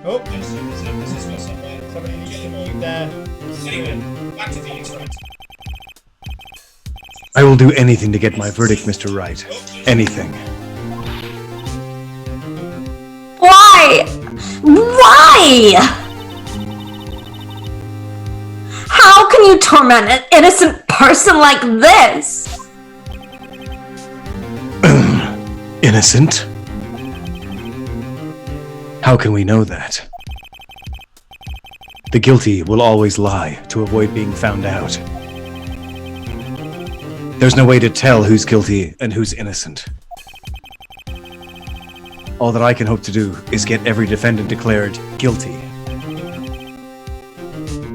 Oh, there's somewhere. Somebody needs to mute there. Anyway, back to Phoenix Wright. I will do anything to get my verdict, Mr. Wright. Anything. Why? Why? How can you torment an innocent person like this? Innocent? How can we know that? The guilty will always lie to avoid being found out. There's no way to tell who's guilty and who's innocent. All that I can hope to do is get every defendant declared guilty.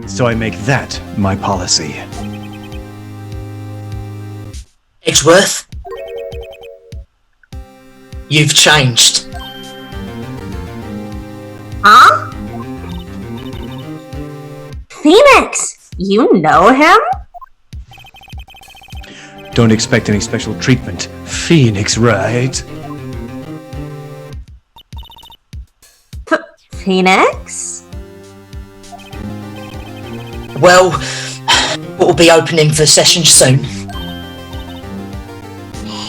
So I make that my policy. Edgeworth? You've changed. Huh? Phénix, you know him? Don't expect any special treatment, Phénix, right? Phénix? Well, we'll be opening for session soon.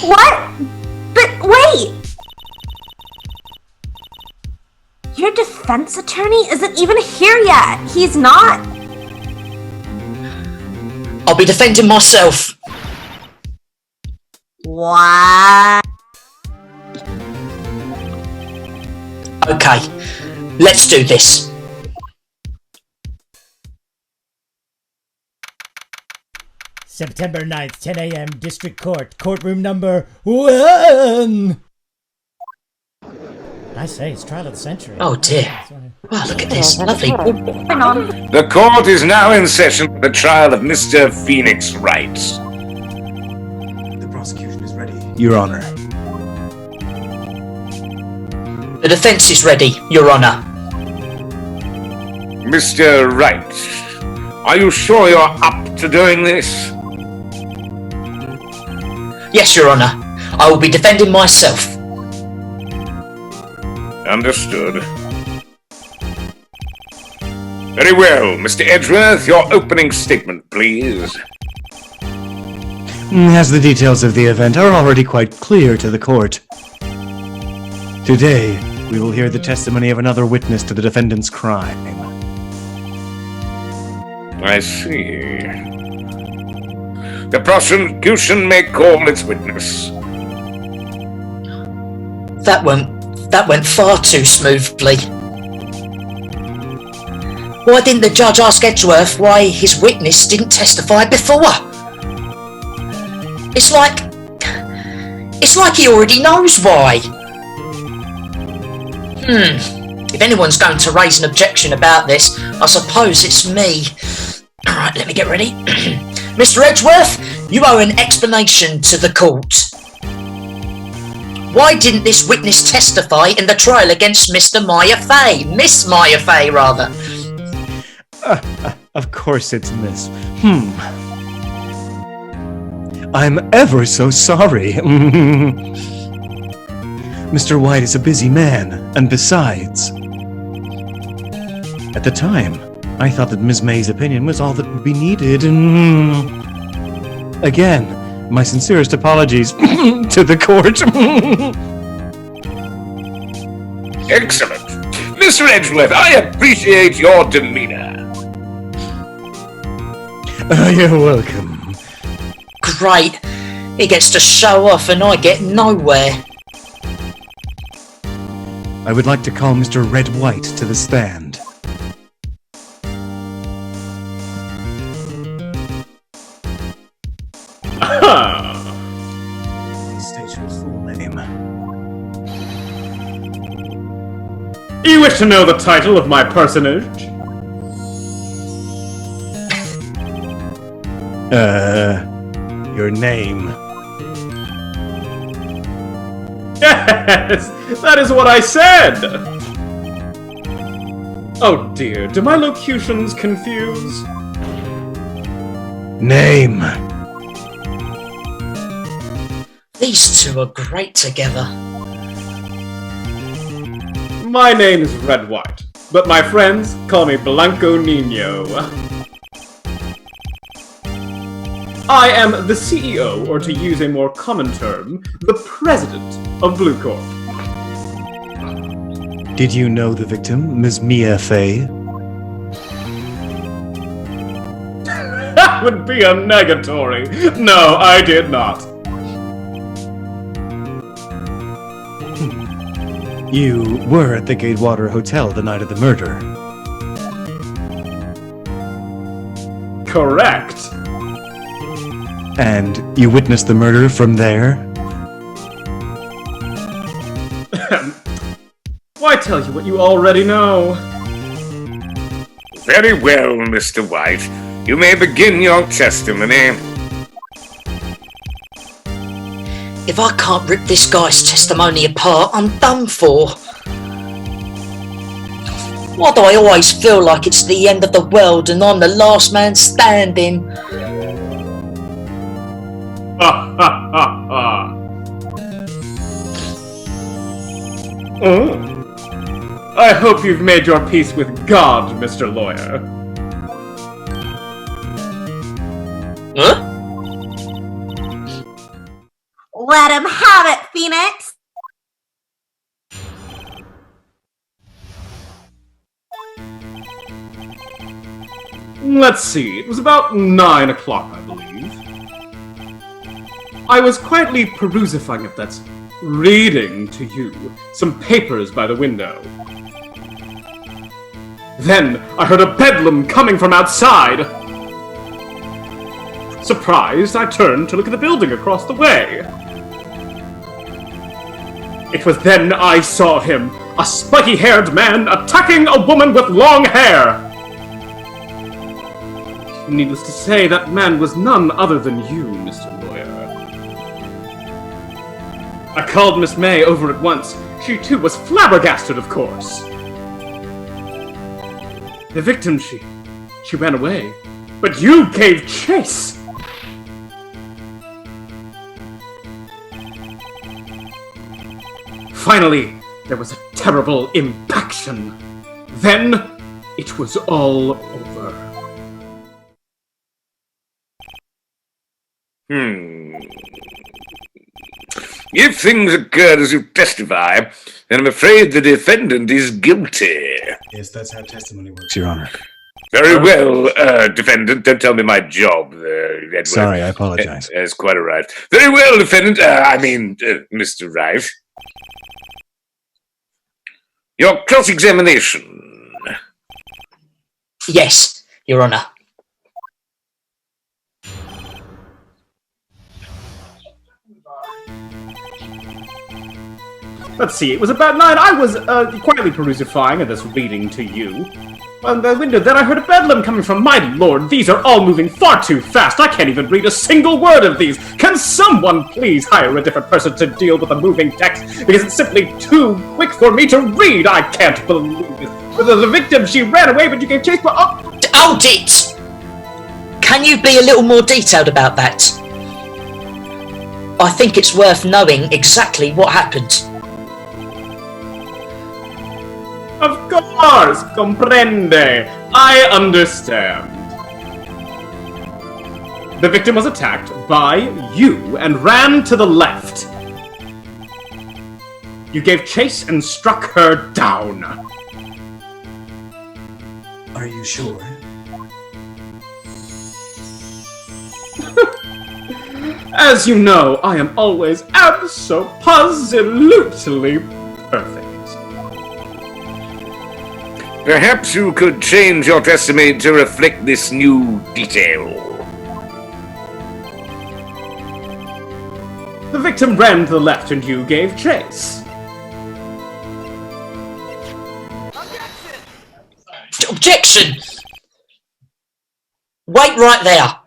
What? But wait! Your defense attorney isn't even here yet. He's not. I'll be defending myself. What? Okay, let's do this. September 9th, 10 a.m. District Court, courtroom number 1. I say, it's trial of the century. Oh dear. Wow, look at this. Lovely. The court is now in session for the trial of Mr. Phénix Wright. The prosecution is ready, Your Honor. The defense is ready, Your Honor. Mr. Wright, are you sure you're up to doing this? Yes, Your Honor. I will be defending myself. Understood. Very well, Mr. Edgeworth, your opening statement, please. As the details of the event are already quite clear to the court. Today, we will hear the testimony of another witness to the defendant's crime. I see. The prosecution may call its witness. That went far too smoothly. Why didn't the judge ask Edgeworth why his witness didn't testify before? It's like he already knows why. If anyone's going to raise an objection about this, I suppose it's me. Alright, let me get ready. Mr. Edgeworth, you owe an explanation to the court. Why didn't this witness testify in the trial against Mr. Maya Fay? Miss Maya Fay, rather. Of course it's Miss. I'm ever so sorry. Mr. White is a busy man, and besides... At the time, I thought that Ms. May's opinion was all that would be needed. Again, my sincerest apologies to the court. Excellent. Mr. Edgeworth, I appreciate your demeanor. You're welcome. Great. He gets to show off and I get nowhere. I would like to call Mr. Red White to the stand. Please state your full name. You wish to know the title of my personage? Your name. Yes, that is what I said! Oh dear, do my locutions confuse? Name. These two are great together. My name is Red White. but my friends call me Blanco Nino. I am the CEO, or to use a more common term, the president of Blue Corp. Did you know the victim, Ms. Mia Fey? That would be a negatory. No, I did not. You were at the Gatewater Hotel the night of the murder. Correct. And you witnessed the murder from there? Why tell you what you already know? Very well, Mr. White. You may begin your testimony. If I can't rip this guy's testimony apart, I'm done for. Why do I always feel like it's the end of the world and I'm the last man standing? Ha ha ha ha. Oh. I hope you've made your peace with God, Mr. Lawyer. Huh? Let him have it, Phoenix! Let's see, it was about 9 o'clock, I believe. I was quietly perusifying, if that's reading to you, some papers by the window. Then I heard a bedlam coming from outside. Surprised, I turned to look at the building across the way. It was then I saw him, a spiky-haired man attacking a woman with long hair. Needless to say, that man was none other than you, Mr. Lawyer. I called Miss May over at once. She too was flabbergasted, of course. The victim, she ran away. But you gave chase! Finally, there was a terrible impaction. Then, it was all over. If things occurred as you testify, then I'm afraid the defendant is guilty. Yes, that's how testimony works, Your Honor. Very well, defendant. Don't tell me my job, Edward. Sorry, I apologize. That's quite all right. Very well, defendant. Mr. Rife. Your cross-examination. Yes, Your Honour. Let's see, it was about 9. I was quietly perusifying and thus reading to you. On the window, then I heard a bedlam coming from. My lord, these are all moving far too fast. I can't even read a single word of these. Can someone please hire a different person to deal with the moving text? Because it's simply too quick for me to read. I can't believe it. The victim, she ran away, but you gave chase, but... Hold it! Can you be a little more detailed about that? I think it's worth knowing exactly what happened. Of course! Comprende! I understand. The victim was attacked by you and ran to the left. You gave chase and struck her down. Are you sure? As you know, I am always abso-positively perfect. Perhaps you could change your testimony to reflect this new detail. The victim ran to the left and you gave chase. Objection! Wait right there.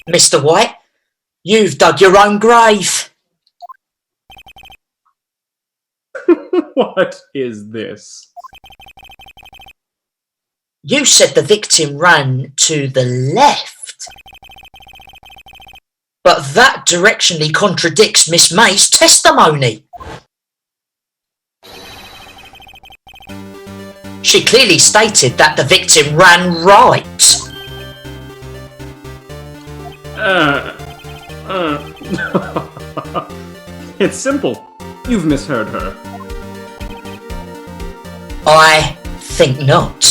Mr. White, you've dug your own grave. What is this? You said the victim ran to the left. But that directionally contradicts Miss May's testimony. She clearly stated that the victim ran right. It's simple. You've misheard her. I think not.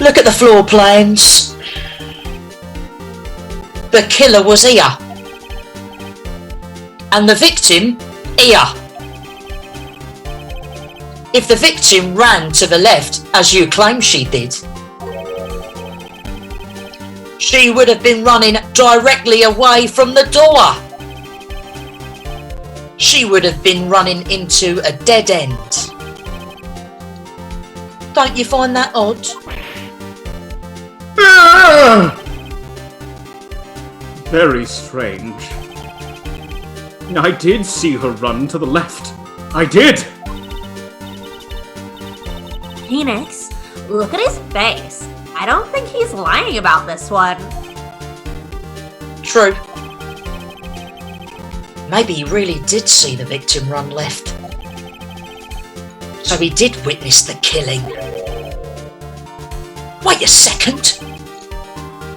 Look at the floor plans. The killer was here. And the victim here. If the victim ran to the left, as you claim she did, she would have been running directly away from the door. She would have been running into a dead end. Don't you find that odd? Very strange. I did see her run to the left. I did! Phoenix, look at his face. I don't think he's lying about this one. True. Maybe he really did see the victim run left. So he did witness the killing. Wait a second.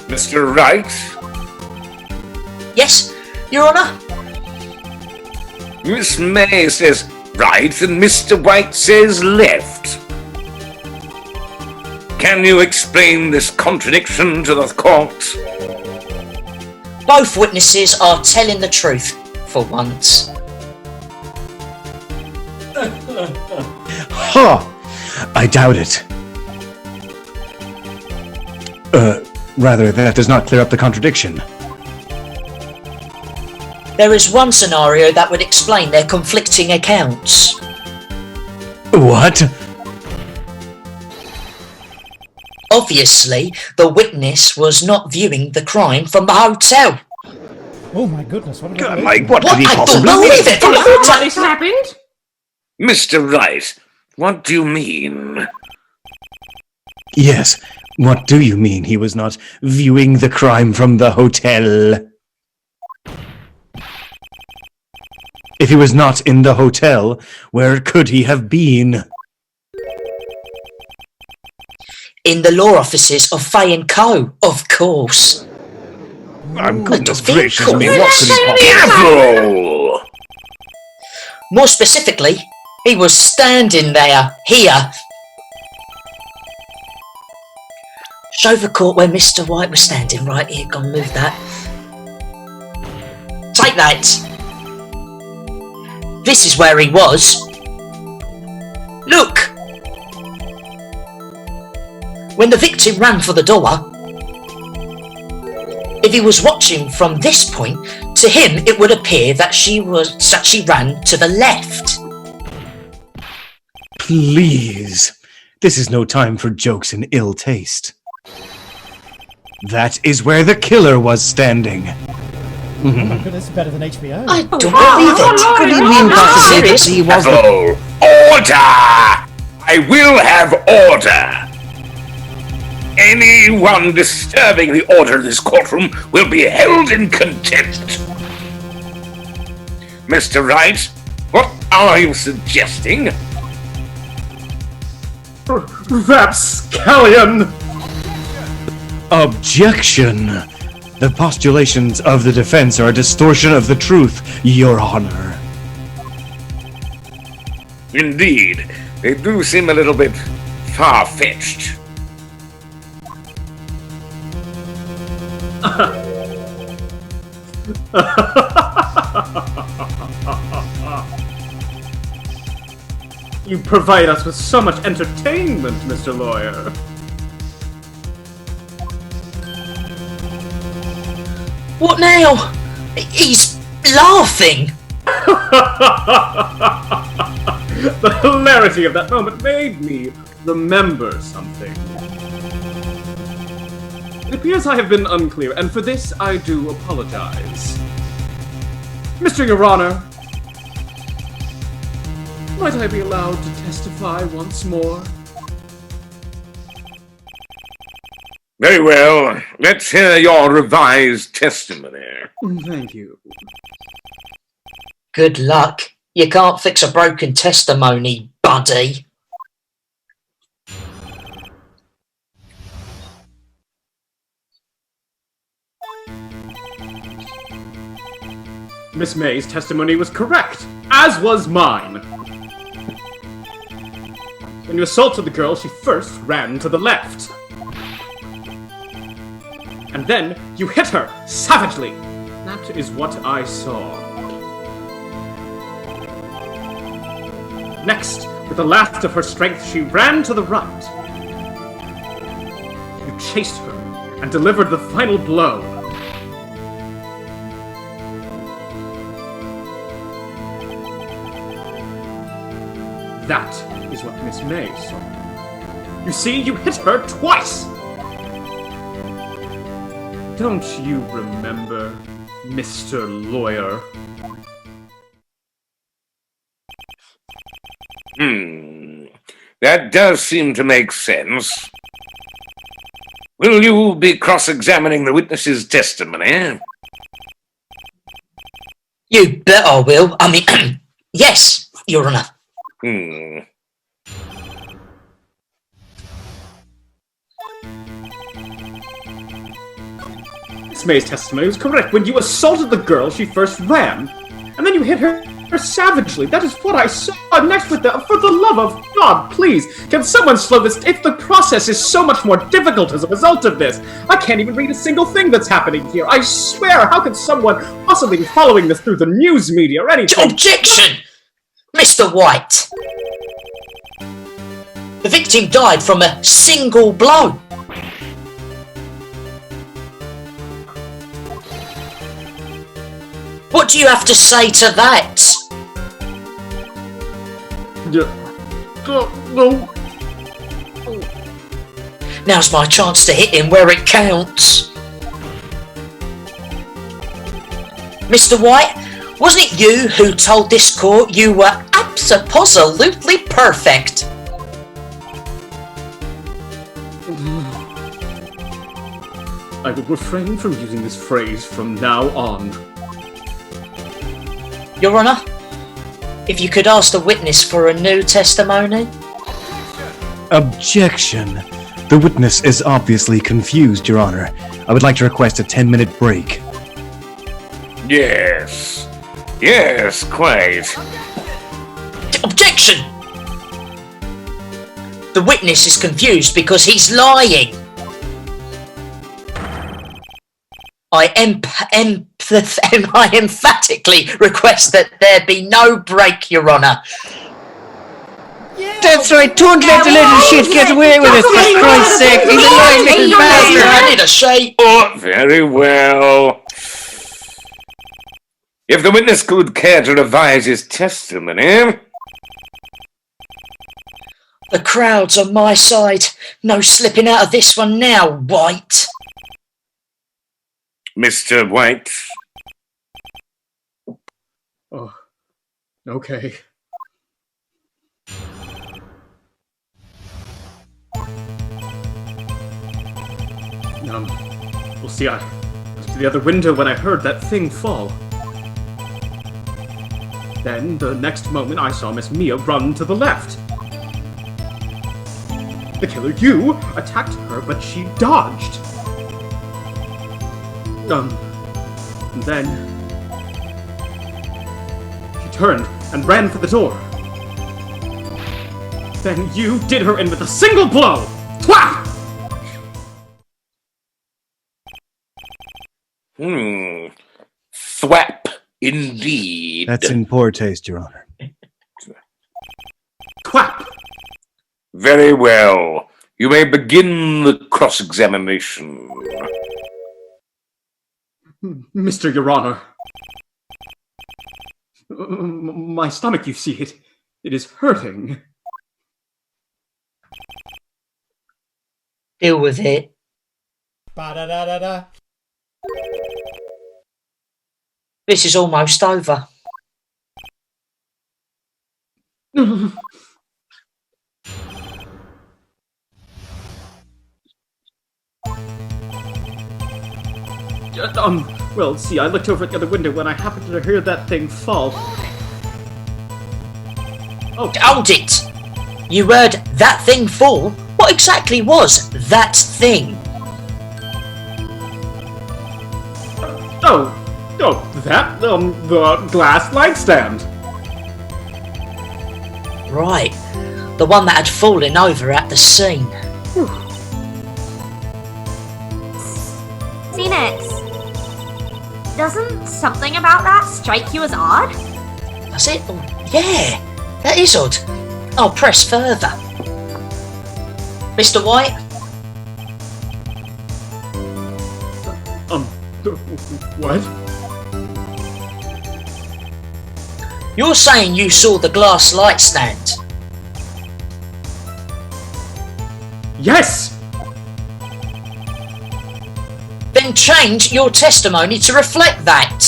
Mr. Wright? Yes, Your Honour? Miss May says right and Mr. White says left. Can you explain this contradiction to the court? Both witnesses are telling the truth, for once. Ha! I doubt it. Rather, that does not clear up the contradiction. There is one scenario that would explain their conflicting accounts. What? Obviously, the witness was not viewing the crime from the hotel. Oh my goodness, what God, about Mike, what could he I possibly don't mean? believe it! From the hotel! This happened? Mr. Wright, what do you mean? Yes, what do you mean he was not viewing the crime from the hotel? If he was not in the hotel, where could he have been? In the law offices of Fay & Co., of course. Goodness Think gracious cool. me, what could he possibly... Careful! More specifically, he was standing there, here. Show the court where Mr. White was standing, right here. Go and move that. Take that. This is where he was. Look! When the victim ran for the door, if he was watching from this point, to him it would appear that she ran to the left. Please. This is no time for jokes in ill taste. That is where the killer was standing. Oh my goodness, better than HBO. I don't believe it. What do you mean, possibly, serious? that he was the... Careful! Order! I will have order! Anyone disturbing the order of this courtroom will be held in contempt. Mr. Wright, what are you suggesting? Rapscallion! Objection! The postulations of the defense are a distortion of the truth, Your Honor. Indeed, they do seem a little bit far-fetched. You provide us with so much entertainment, Mr. Lawyer. What now? He's laughing. The hilarity of that moment made me remember something. It appears I have been unclear, and for this I do apologize. Mr. Your Honor, might I be allowed to testify once more? Very well, let's hear your revised testimony. Thank you. Good luck. You can't fix a broken testimony, buddy. Miss May's testimony was correct, as was mine. When you assaulted the girl, she first ran to the left. And then you hit her savagely. That is what I saw. Next, with the last of her strength, she ran to the right. You chased her and delivered the final blow. That is what Miss May saw. You see, you hit her twice! Don't you remember, Mr. Lawyer? That does seem to make sense. Will you be cross-examining the witness's testimony? You bet I will. I mean, yes, Your Honour. Miss May's testimony was correct. When you assaulted the girl, she first ran, and then you hit her savagely. That is what I saw. Next with the... For the love of God, please, can someone slow this... If the process is so much more difficult as a result of this, I can't even read a single thing that's happening here. I swear, how could someone possibly be following this through the news media or anything? Objection! Mr. White! The victim died from a single blow. What do you have to say to that? No. Now's my chance to hit him where it counts. Mr. White, wasn't it you who told this court you were absolutely perfect? I will refrain from using this phrase from now on. Your Honour, if you could ask the witness for a new testimony? Objection. The witness is obviously confused, Your Honor. I would like to request a 10-minute break. Yes. Yes, quite. Objection! The witness is confused because he's lying. I emphatically request that there be no break, Your Honour. That's right, 200 little shit, get away with it, for Christ's sake, he's a lying little bastard! I need a shake. Oh, very well. If the witness could care to revise his testimony... The crowd's on my side. No slipping out of this one now, White. Mr. White. Oh, okay. We'll see, I looked to the other window when I heard that thing fall. Then, the next moment, I saw Miss Mia run to the left. The killer, you, attacked her, but she dodged. And then... she turned and ran for the door. Then you did her in with a single blow! Thwap! Thwap, indeed. That's in poor taste, Your Honor. Thwap! Very well. You may begin the cross-examination. Mr. Your Honor. My stomach, you see, it is hurting. Deal with it. Ba-da-da-da-da. This is almost over. Well, see, I looked over at the other window when I happened to hear that thing fall. Oh, Hold it! You heard that thing fall? What exactly was that thing? The glass light stand. Right, the one that had fallen over at the scene. Phoenix, doesn't something about that strike you as odd? That's it? Oh, yeah, that is odd. I'll press further. Mr. White? What? You're saying you saw the glass light stand? Yes! Then change your testimony to reflect that.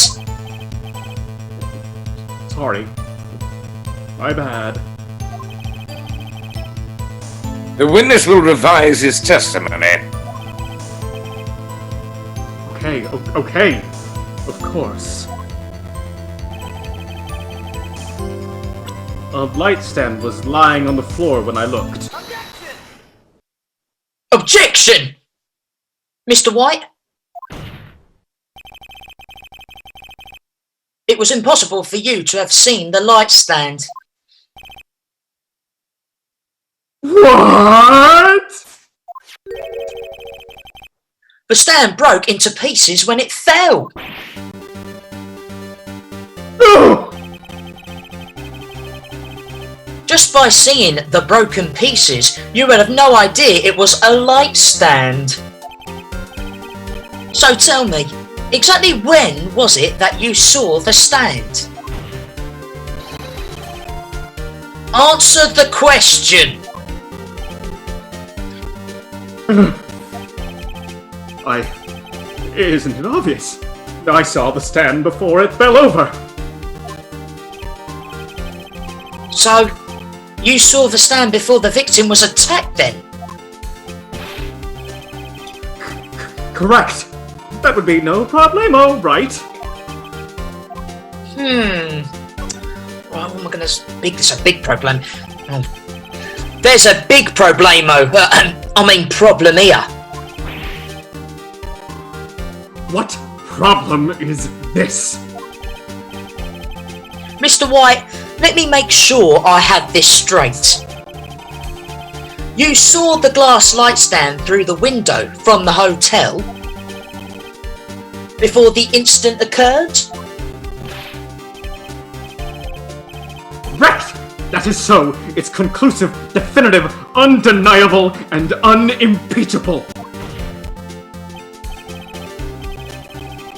Sorry. My bad. The witness will revise his testimony. Okay. Of course. A light stand was lying on the floor when I looked. Objection! Mr. White? It was impossible for you to have seen the light stand. What? The stand broke into pieces when it fell. No! Just by seeing the broken pieces, you would have no idea it was a light stand. So tell me, exactly when was it that you saw the stand? Answer the question. Isn't it obvious? I saw the stand before it fell over. So, you saw the stand before the victim was attacked then? Correct. That would be no problemo, right? Right, what am I going to speak? This is a big problem. Oh. There's a big problemo. Problem here. What problem is this? Mr. White, let me make sure I have this straight. You saw the glass light stand through the window from the hotel before the incident occurred? Correct! That is so. It's conclusive, definitive, undeniable, and unimpeachable.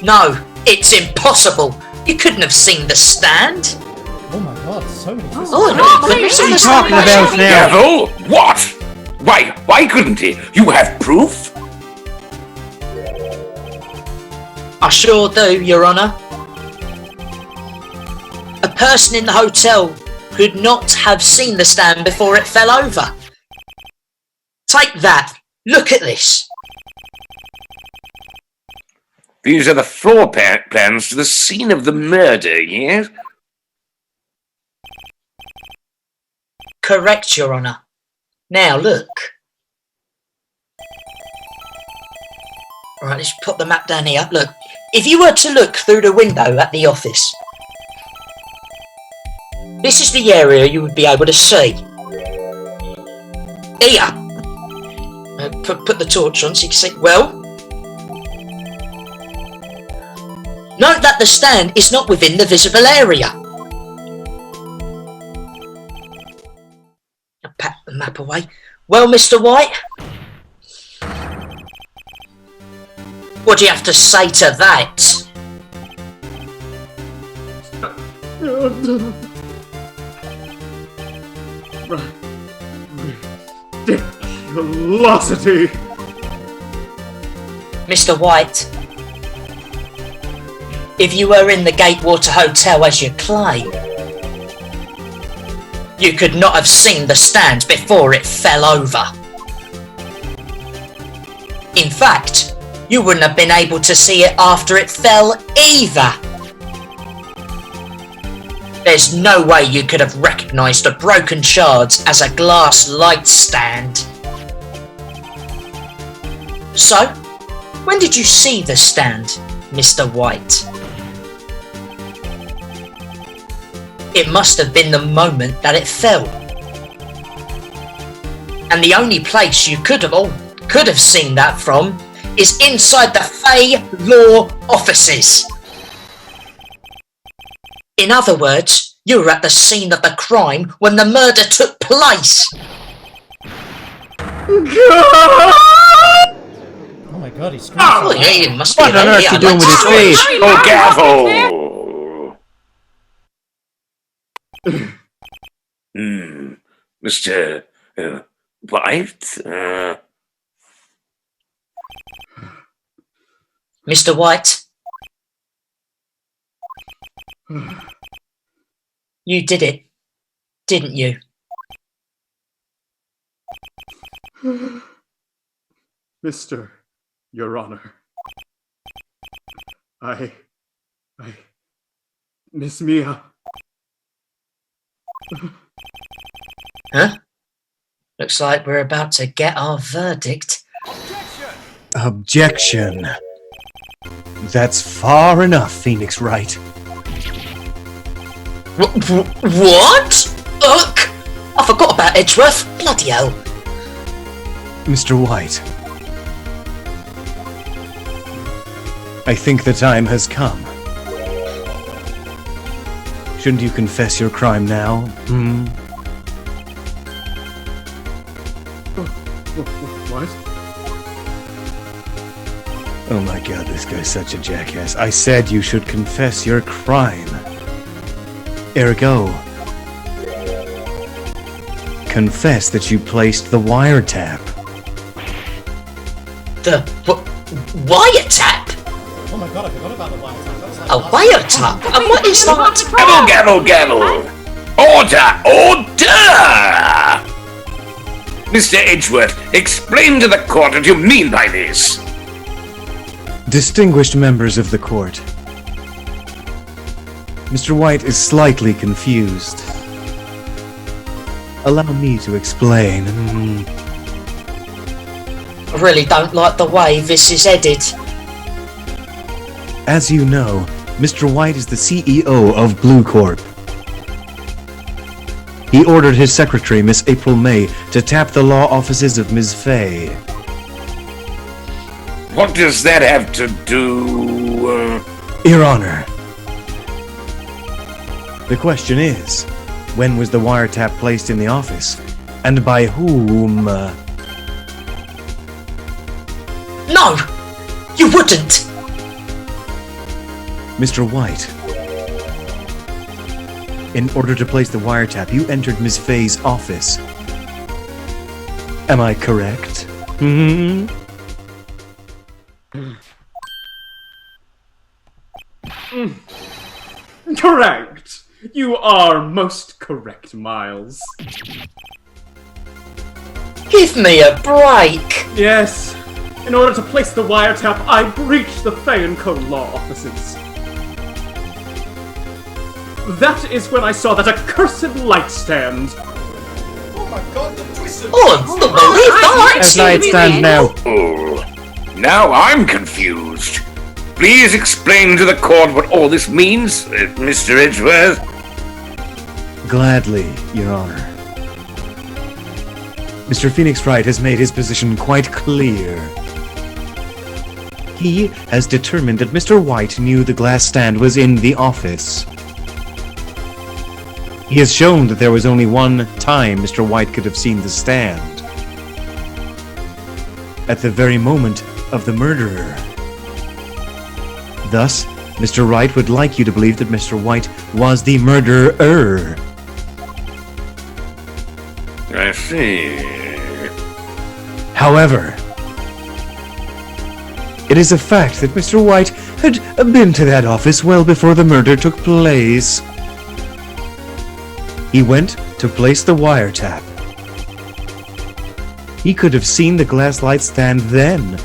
No, it's impossible. You couldn't have seen the stand. Oh my god, so many physics. Oh, no, couldn't have seen the stand. Talking about now. Devil? What? Why couldn't he? You have proof? I sure do, Your Honour. A person in the hotel could not have seen the stand before it fell over. Take that. Look at this. These are the floor plans to the scene of the murder, yes? Correct, Your Honour. Now look. Alright, let's put the map down here. Look, if you were to look through the window at the office, this is the area you would be able to see. Here. Put the torch on so you can see. Well, note that the stand is not within the visible area. I'll pat the map away. Well, Mr. White, what do you have to say to that? Ridiculosity. Mr. White, if you were in the Gatewater Hotel as you claim, you could not have seen the stand before it fell over. In fact, you wouldn't have been able to see it after it fell either. There's no way you could have recognised the broken shards as a glass light stand. So, when did you see the stand, Mr. White? It must have been the moment that it fell. And the only place you could have seen that from is inside the Fey Law offices. In other words, you were at the scene of the crime when the murder took place. Oh my god, he's screaming. Oh, yeah, it must be What on earth are you doing with his face? Oh, gavel! Mr. White? Mr. White? You did it, didn't you? Your Honor. Miss Mia. Huh? Looks like we're about to get our verdict. Objection. That's far enough, Phoenix Wright. What? Ugh! I forgot about Edgeworth. Bloody hell. Mr. White. I think the time has come. Shouldn't you confess your crime now? What? Oh my god, this guy's such a jackass. I said you should confess your crime. Ergo, confess that you placed the wiretap. The wiretap? Oh my god, I forgot about the wiretap. That was like A wiretap? And what is that? Gavel, gavel, gavel! Order, order! Mr. Edgeworth, explain to the court what you mean by this. Distinguished members of the court, Mr. White is slightly confused. Allow me to explain. I really don't like the way this is headed. As you know, Mr. White is the CEO of Blue Corp. He ordered his secretary, Miss April May, to tap the law offices of Ms. Fay. What does that have to do, Your Honor, the question is, when was the wiretap placed in the office? And by whom? No! You wouldn't! Mr. White. In order to place the wiretap, you entered Ms. Fay's office. Am I correct? Correct! You are most correct, Miles. Give me a break! Yes. In order to place the wiretap, I breached the Fay & Co. law offices. That is when I saw that accursed light stand. Oh my god, the twist of Oh, I don't believe that! As light stand now. Oh, now I'm confused. Please explain to the court what all this means, Mr. Edgeworth. Gladly, Your Honor. Mr. Phoenix Wright has made his position quite clear. He has determined that Mr. White knew the glass stand was in the office. He has shown that there was only one time Mr. White could have seen the stand. At the very moment of the murder. Thus, Mr. Wright would like you to believe that Mr. White was the murderer. I see. However, it is a fact that Mr. White had been to that office well before the murder took place. He went to place the wiretap. He could have seen the glass light stand then.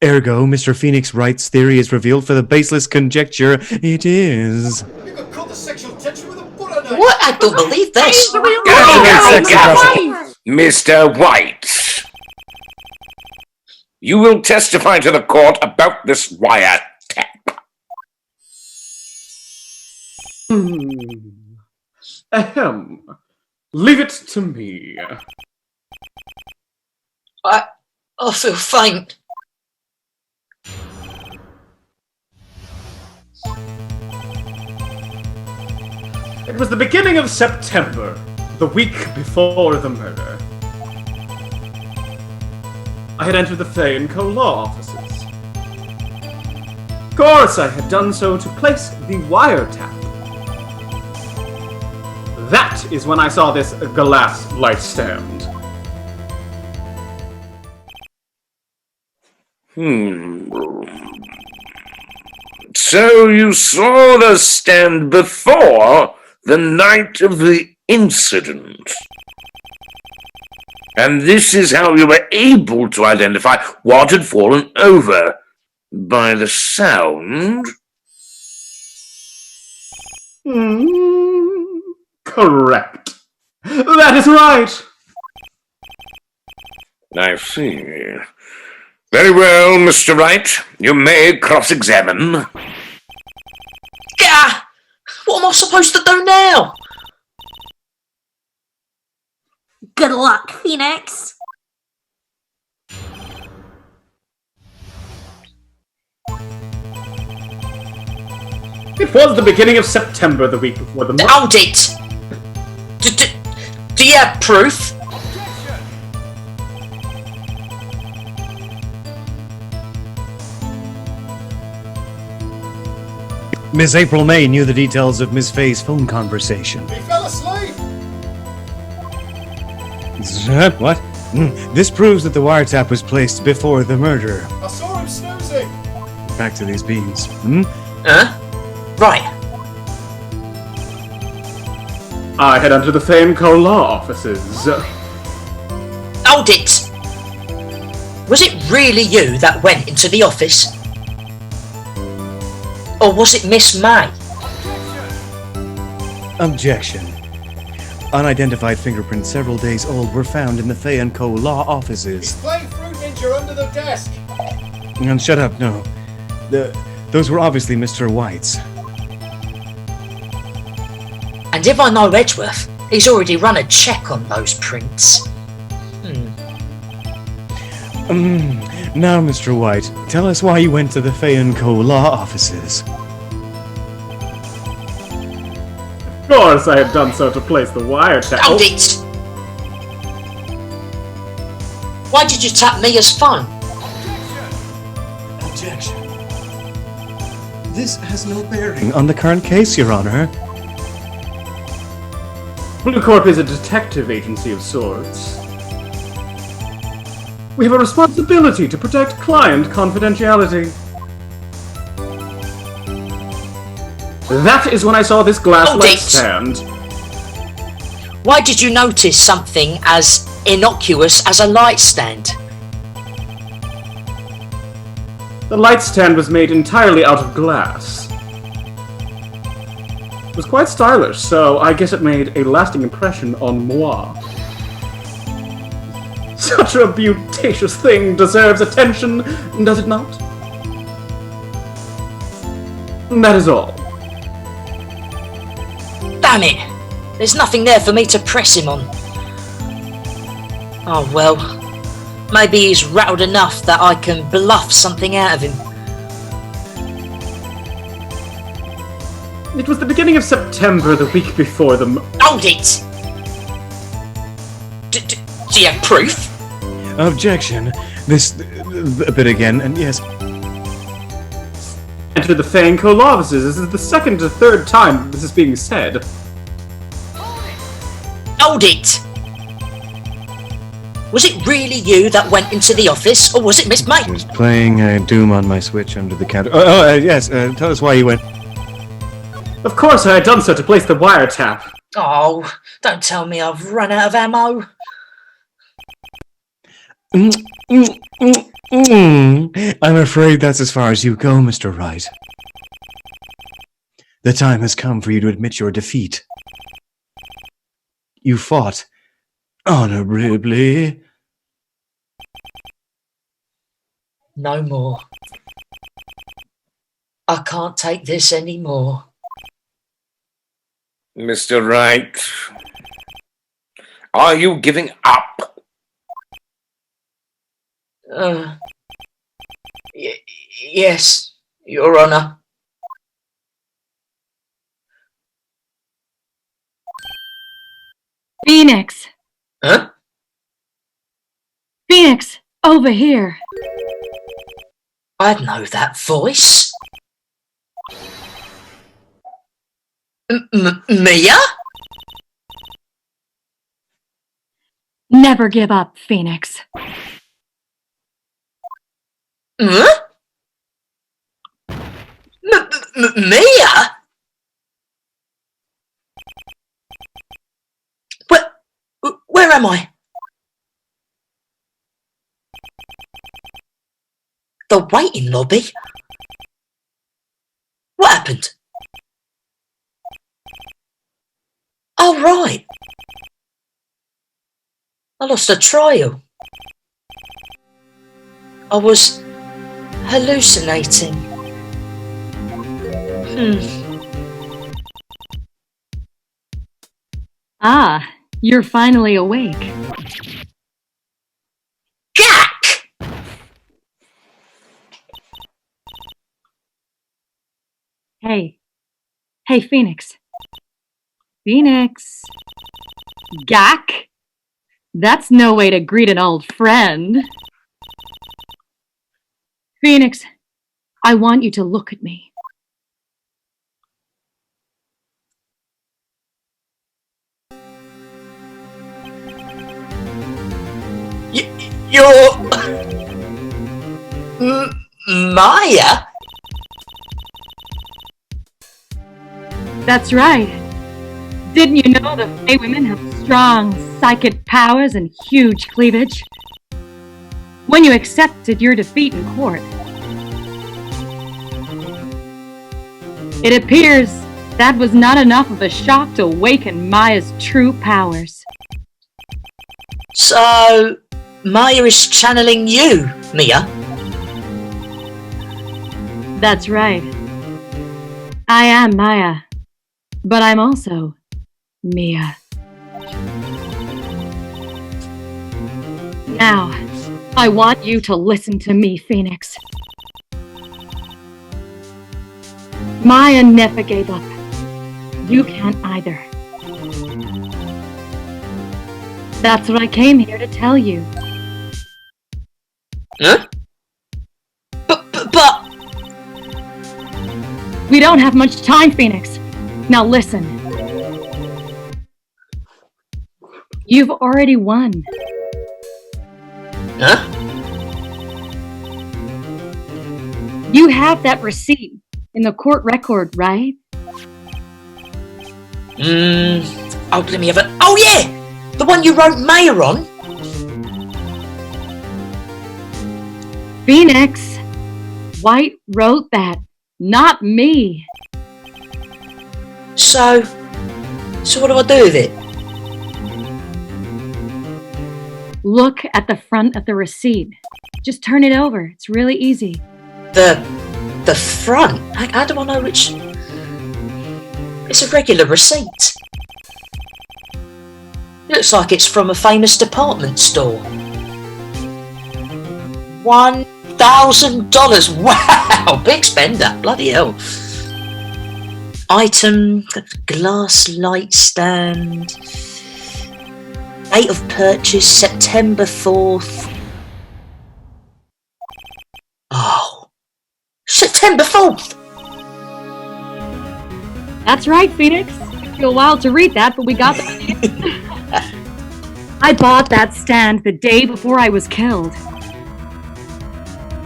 Ergo, Mr. Phoenix Wright's theory is revealed for the baseless conjecture it is. You could cut the sexual tension with a butter knife. What? I don't believe this. Go, Sexy go. Mr. White. You will testify to the court about this wiretap. Ahem. Leave it to me. I feel faint. It was the beginning of September, the week before the murder. I had entered the Fay & Co. law offices. Of course, I had done so to place the wiretap. That is when I saw this glass light stand. So you saw the stand before the night of the incident. And this is how you were able to identify what had fallen over. By the sound. Correct. That is right. I see. Very well, Mr. Wright. You may cross-examine. Gah! What am I supposed to do now? Good luck, Phoenix. It was the beginning of September, the week before the murder. Hold it! Do you have proof? Miss April May knew the details of Miss Faye's phone conversation. He fell asleep. What? This proves that the wiretap was placed before the murder. I saw him snoozing. Back to these beans. Huh? Right. I had entered the Fay & Co. law offices. Hold it! Was it really you that went into the office? Or was it Miss May? Objection. Unidentified fingerprints several days old were found in the Fay & Co. law offices. He's playing Fruit Ninja under the desk. And shut up, no. Those were obviously Mr. White's. And if I know Edgeworth, he's already run a check on those prints. Now, Mr. White, tell us why you went to the Fay & Co. law offices. Of course, I had done so to place the wiretap. Hold it! Why did you tap Mia's phone? Objection. This has no bearing on the current case, Your Honor. Blue Corp is a detective agency of sorts. We have a responsibility to protect client confidentiality. That is when I saw this glass Hold light it. stand. Why did you notice something as innocuous as a light stand? The light stand was made entirely out of glass. It was quite stylish, so I guess it made a lasting impression on moi. Such a beautacious thing deserves attention, does it not? That is all. Damn it! There's nothing there for me to press him on. Oh well. Maybe he's rattled enough that I can bluff something out of him. It was the beginning of September, the week before the Hold it! Do you have proof? Objection. This a bit again, and yes. entered the Fay & Co. law offices. This is the second or third time this is being said. Hold it! Was it really you that went into the office, or was it Miss May? I was playing Doom on my Switch under the counter. Yes. Tell us why you went. Of course, I had done so to place the wiretap. Oh, don't tell me I've run out of ammo. I'm afraid that's as far as you go, Mr. Wright. The time has come for you to admit your defeat. You fought honorably. No more. I can't take this anymore. Mr. Wright, are you giving up? Yes, Your Honor. Phénix! Huh? Phénix, over here. I know that voice. Mia? Never give up, Phénix. Huh? Mia? Where am I? The waiting lobby? What happened? Oh, right. I lost a trial. I was hallucinating. Ah, you're finally awake. Jack! Hey, Phénix. Phénix. Gak? That's no way to greet an old friend. Phénix, I want you to look at me. You're... Maya? That's right. Didn't you know the Fey women have strong psychic powers and huge cleavage? When you accepted your defeat in court, it appears that was not enough of a shock to awaken Maya's true powers. So, Maya is channeling you, Mia? That's right. I am Maya, but I'm also Mia. Now, I want you to listen to me, Phénix. Maya never gave up. You can't either. That's what I came here to tell you. Huh? But... We don't have much time, Phénix. Now listen. You've already won. Huh? You have that receipt in the court record, right? Oh, let me have it. Oh, yeah! The one you wrote Maya on? Phénix, White wrote that, not me. So what do I do with it? Look at the front of the receipt. Just turn it over. It's really easy. The front? How do I know which? It's a regular receipt. Looks like it's from a famous department store. $1,000. Wow, big spender. Bloody hell. Item, glass light stand. Date of purchase, September 4th. Oh, September 4th. That's right, Phénix. It took you a while to read that, but we got the I bought that stand the day before I was killed.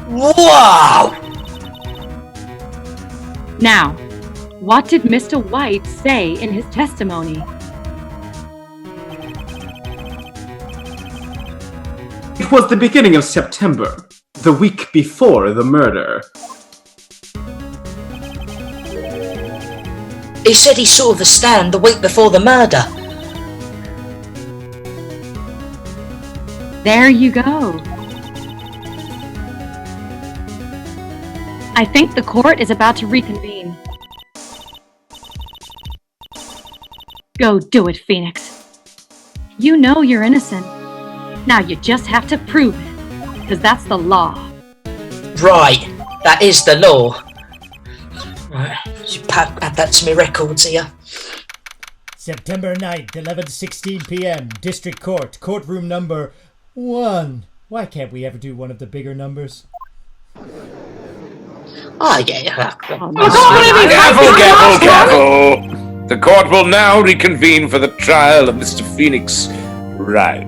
Wow! Now, what did Mr. White say in his testimony? It was the beginning of September. the week before the murder. He said he saw the stand the week before the murder. There you go. I think the court is about to reconvene. Go do it, Phénix. You know you're innocent. Now you just have to prove it, because that's the law. Right, that is the law. Right, you add that to my records here. September 9th, 11:16 p.m. District Court, courtroom number 1. Why can't we ever do one of the bigger numbers? Oh, yeah. Careful! The court will now reconvene for the trial of Mr. Phénix Wright.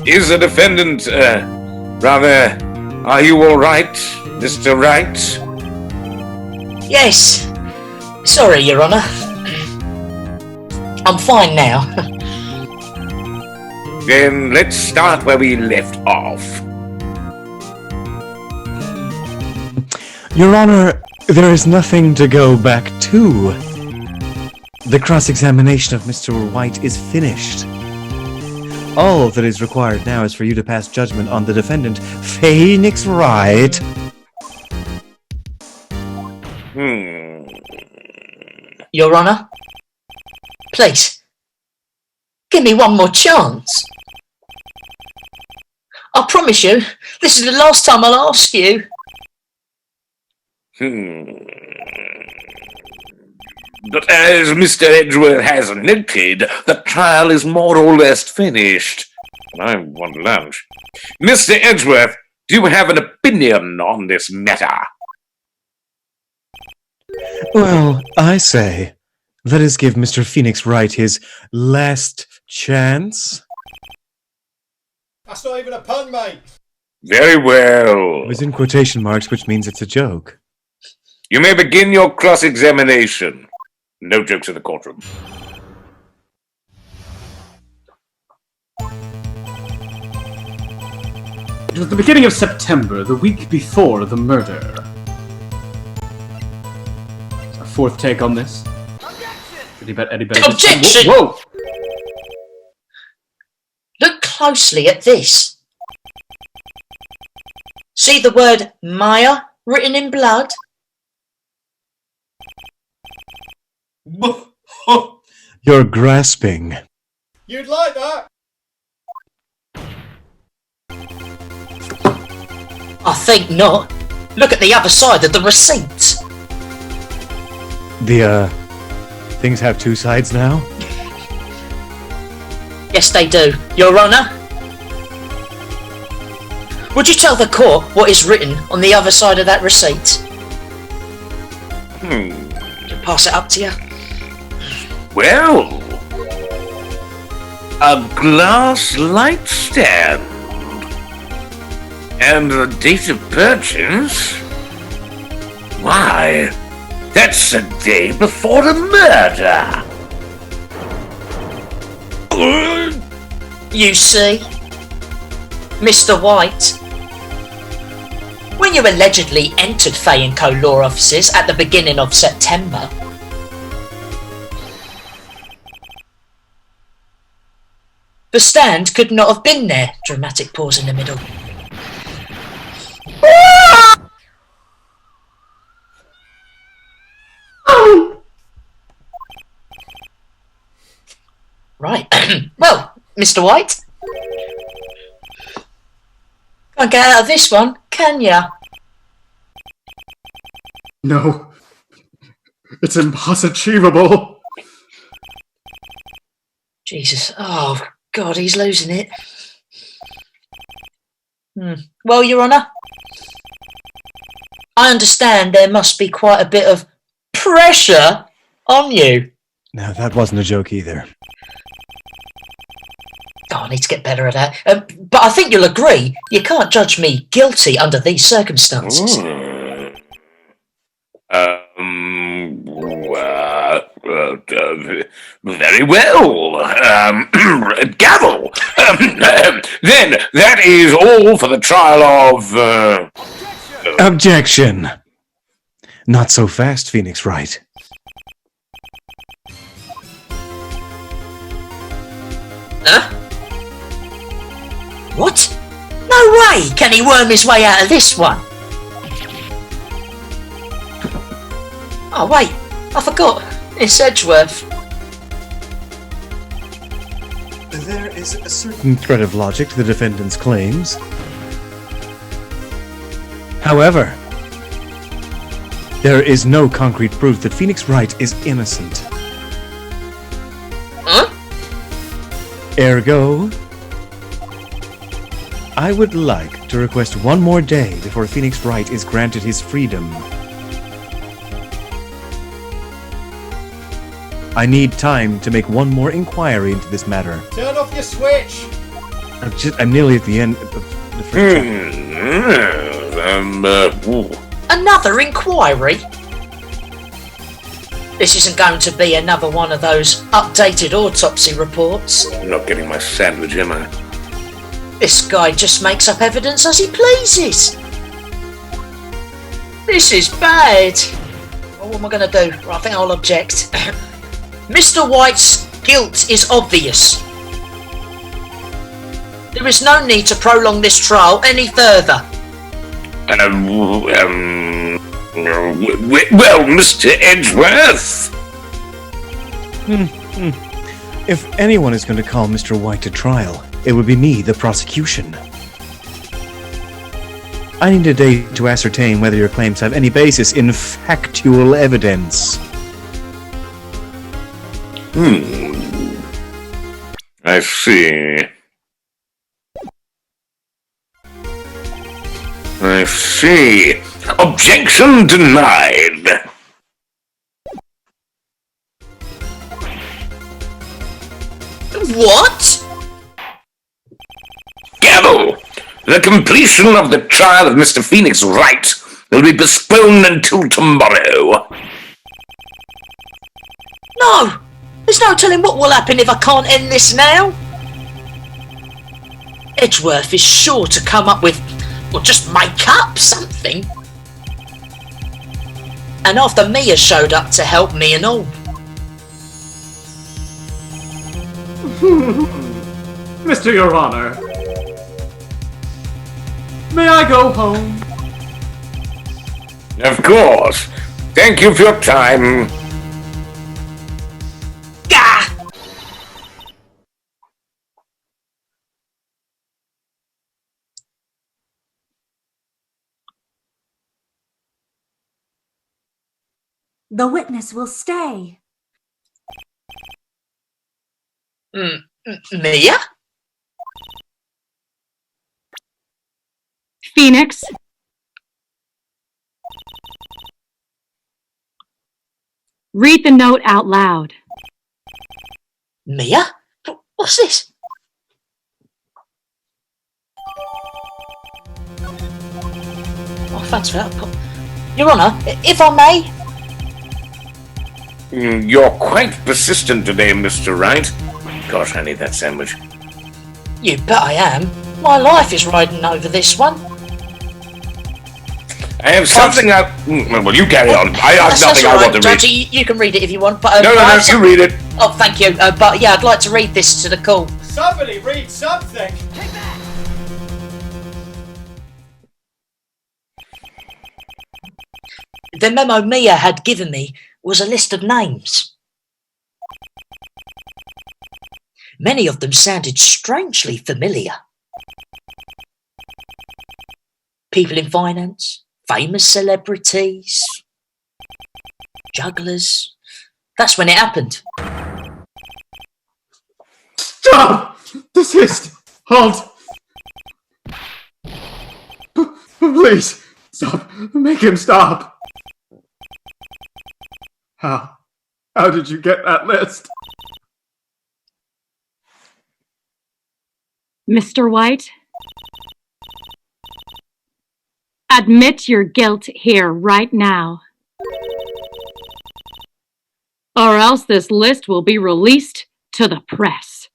Is the defendant, are you alright, Mr. Wright? Yes. Sorry, Your Honour. I'm fine now. Then let's start where we left off. Your Honor, there is nothing to go back to. The cross-examination of Mr. White is finished. All that is required now is for you to pass judgment on the defendant, Phénix Wright. Your Honour, please, give me one more chance. I promise you, this is the last time I'll ask you. But as Mr. Edgeworth has noted, the trial is more or less finished. And I want lunch. Mr. Edgeworth, do you have an opinion on this matter? Well, I say, let us give Mr. Phénix Wright his last chance. That's not even a pun, mate! Very well. It was in quotation marks, which means it's a joke. You may begin your cross-examination. No jokes in the courtroom. It was the beginning of September, the week before the murder. A fourth take on this? Anybody? Objection! Whoa! Look closely at this. See the word Maya written in blood? You're grasping. You'd like that? I think not. Look at the other side of the receipt. Things have two sides now? Yes, they do. Your Honour? Would you tell the court what is written on the other side of that receipt? Can I pass it up to you? Well, a glass light stand. And the date of purchase? Why, that's the day before the murder. You see, Mr. White, when you allegedly entered Fay & Co. law offices at the beginning of September, the stand could not have been there. Dramatic pause in the middle. Right. Well, Mr. White, can't get out of this one, can ya? No. It's impossible. Jesus. Oh, God, he's losing it. Well, Your Honour, I understand there must be quite a bit of pressure on you. No, that wasn't a joke either. Oh, I need to get better at that. But I think you'll agree, you can't judge me guilty under these circumstances. Very well. Gavel. Then that is all for the trial of. Objection! Not so fast, Phoenix Wright. Huh? What? No way can he worm his way out of this one. Oh wait, I forgot. It's Edgeworth. There is a certain thread of logic to the defendant's claims. However, there is no concrete proof that Phoenix Wright is innocent. Huh? Ergo, I would like to request one more day before Phoenix Wright is granted his freedom. I need time to make one more inquiry into this matter. Turn off your switch! I'm nearly at the end of the first chapter. Another inquiry? This isn't going to be another one of those updated autopsy reports. I'm not getting my sandwich, am I? This guy just makes up evidence as he pleases. This is bad. Well, what am I going to do? I think I'll object. Mr. White's guilt is obvious. There is no need to prolong this trial any further. Well, Mr. Edgeworth. If anyone is going to call Mr. White to trial, it would be me, the prosecution. I need a day to ascertain whether your claims have any basis in factual evidence. I see. I see. Objection denied. What? Gavel! The completion of the trial of Mr. Phoenix Wright will be postponed until tomorrow. No! There's no telling what will happen if I can't end this now. Edgeworth is sure to come up with, or just make up something. And after Mia showed up to help me and all. Mr. Your Honor, may I go home? Of course. Thank you for your time. Gah! The witness will stay. Mia? Phoenix? Read the note out loud. Mia? What's this? Oh, thanks for that. Your Honour, if I may? You're quite persistent today, Mr. Wright. Gosh, I need that sandwich. You bet I am. My life is riding over this one. I have something well, you carry on. I have nothing I want to read. You can read it if you want, but... No, you read it. Oh, thank you. But yeah, I'd like to read this to the call. Somebody read something! The memo Mia had given me was a list of names. Many of them sounded strangely familiar. People in finance, famous celebrities, jugglers. That's when it happened. Stop! Desist! Halt! Please, stop. Make him stop. How did you get that list? Mr. White? Admit your guilt here right now. Or else else this list will be released to the press.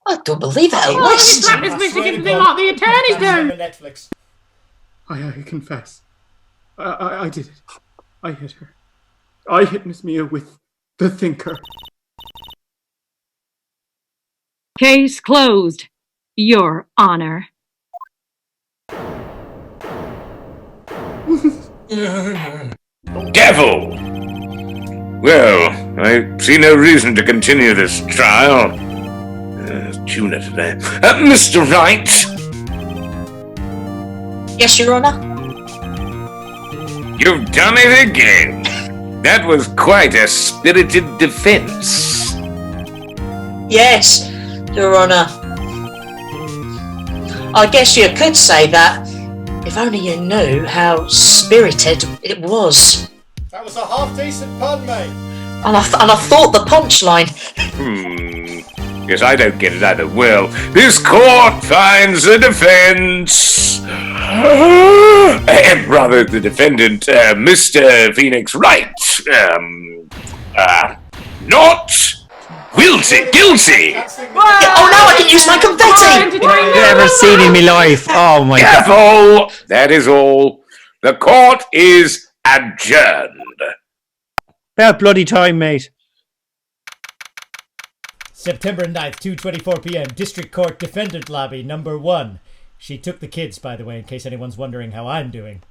I don't believe it. A Oh, list. slap his Michigan thing like the attorneys do! Netflix. I confess. I did it. I hit her. I hit Miss Mia with the thinker. Case closed, Your Honor. Devil! Well, I see no reason to continue this trial. Tuna today. Mr. Wright? Yes, Your Honor. You've done it again. That was quite a spirited defense. Yes, Your Honor. I guess you could say that if only you knew how spirited it was. That was a half-decent pun, mate. And I thought the punchline. Yes, I don't get it either. Well, this court finds the defense. Rather, the defendant, Mr. Phénix Wright. Not guilty. Oh, now I can use my confetti. Never seen in my life. Oh my god. Careful. That is all. The court is adjourned. About bloody time, mate. September 9th, 2:24 p.m. District Court Defendant Lobby, number 1. She took the kids, by the way, in case anyone's wondering how I'm doing.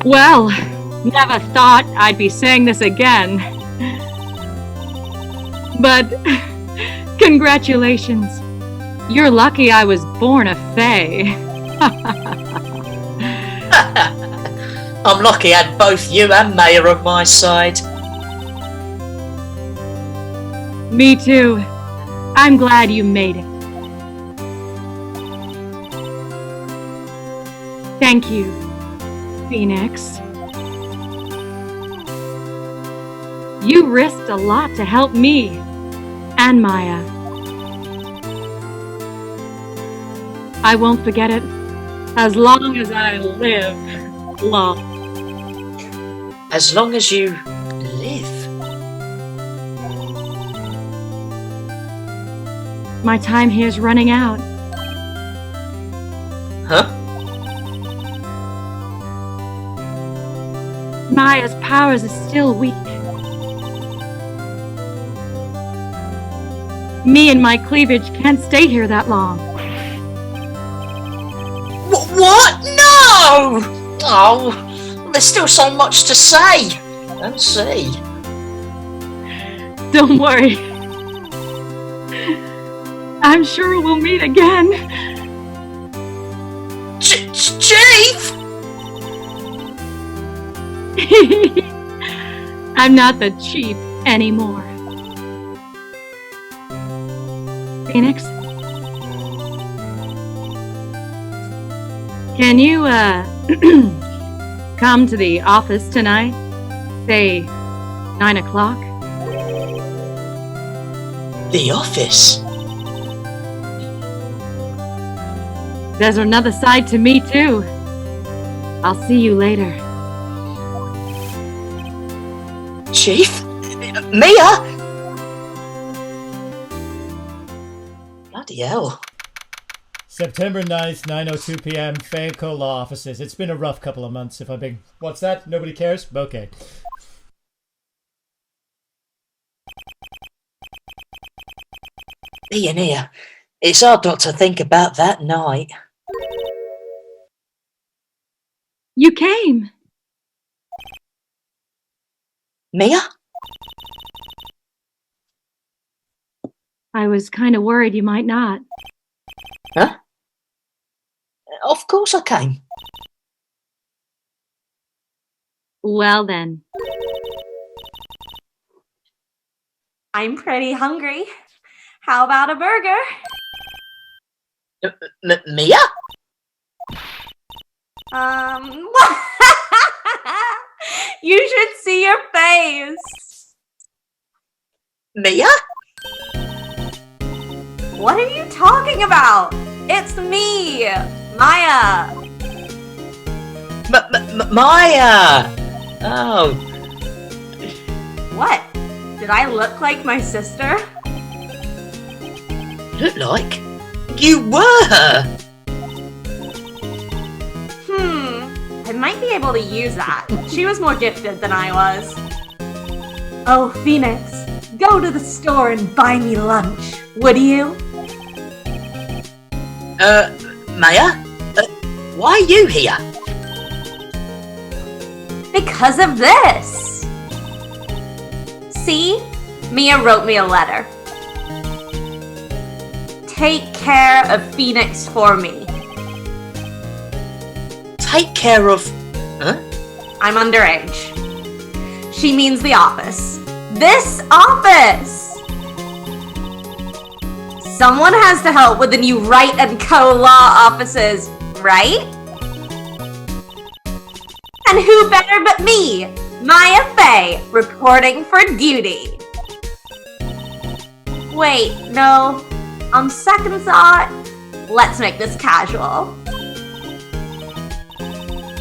Well, never thought I'd be saying this again. But congratulations. You're lucky I was born a fae. I'm lucky I had both you and Mayor on my side. Me too. I'm glad you made it. Thank you, Phénix. You risked a lot to help me and Maya. I won't forget it as long as I live long. As long as you live. My time here's running out. Huh? Maya's powers are still weak. Me and my cleavage can't stay here that long. What? No! Oh, there's still so much to say and see. Don't worry. I'm sure we'll meet again. Chief! I'm not the chief anymore. Phénix? Can you, come to the office tonight? Say, 9 o'clock? The office? There's another side to me, too. I'll see you later. Chief? Mia? Bloody hell. September 9th, 9:02 p.m. Fayco Law Offices. It's been a rough couple of months, if I'm being... What's that? Nobody cares? Okay. Being here, it's hard not to think about that night. You came. Mia? I was kind of worried you might not. Huh? Of course I came. Well then. I'm pretty hungry. How about a burger? Mia? You should see your face. Mia? What are you talking about? It's me, Maya. Maya! Oh, What? Did I look like my sister? look like? You were! I might be able to use that. She was more gifted than I was. Oh, Phénix, go to the store and buy me lunch, would you? Maya? Why are you here? Because of this! See? Mia wrote me a letter. Take care of Phénix for me. Take care of... Huh? I'm underage. She means the office. This office! Someone has to help with the new Wright & Co. law offices, right? And who better but me, Maya Fey, reporting for duty. Wait, no. On second thought, let's make this casual.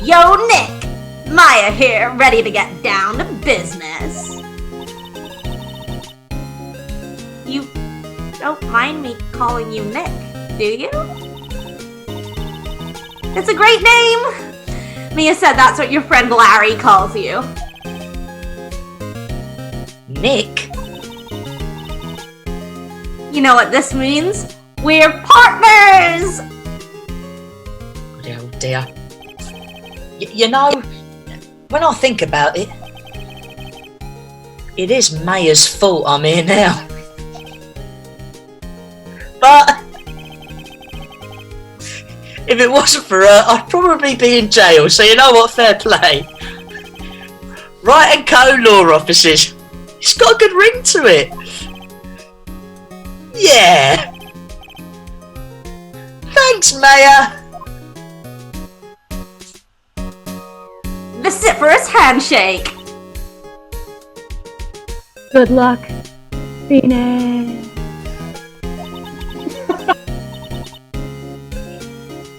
Yo, Nick! Maya here, ready to get down to business. You don't mind me calling you Nick, do you? It's a great name! Mia said that's what your friend Larry calls you. Nick? You know what this means? We're partners! Oh dear. You know, when I think about it, it is Maya's fault I'm here now. But if it wasn't for her, I'd probably be in jail, so you know what, fair play. Wright & Co. law offices. It's got a good ring to it. Yeah. Thanks, Maya. Vociferous handshake! Good luck, Phoenix.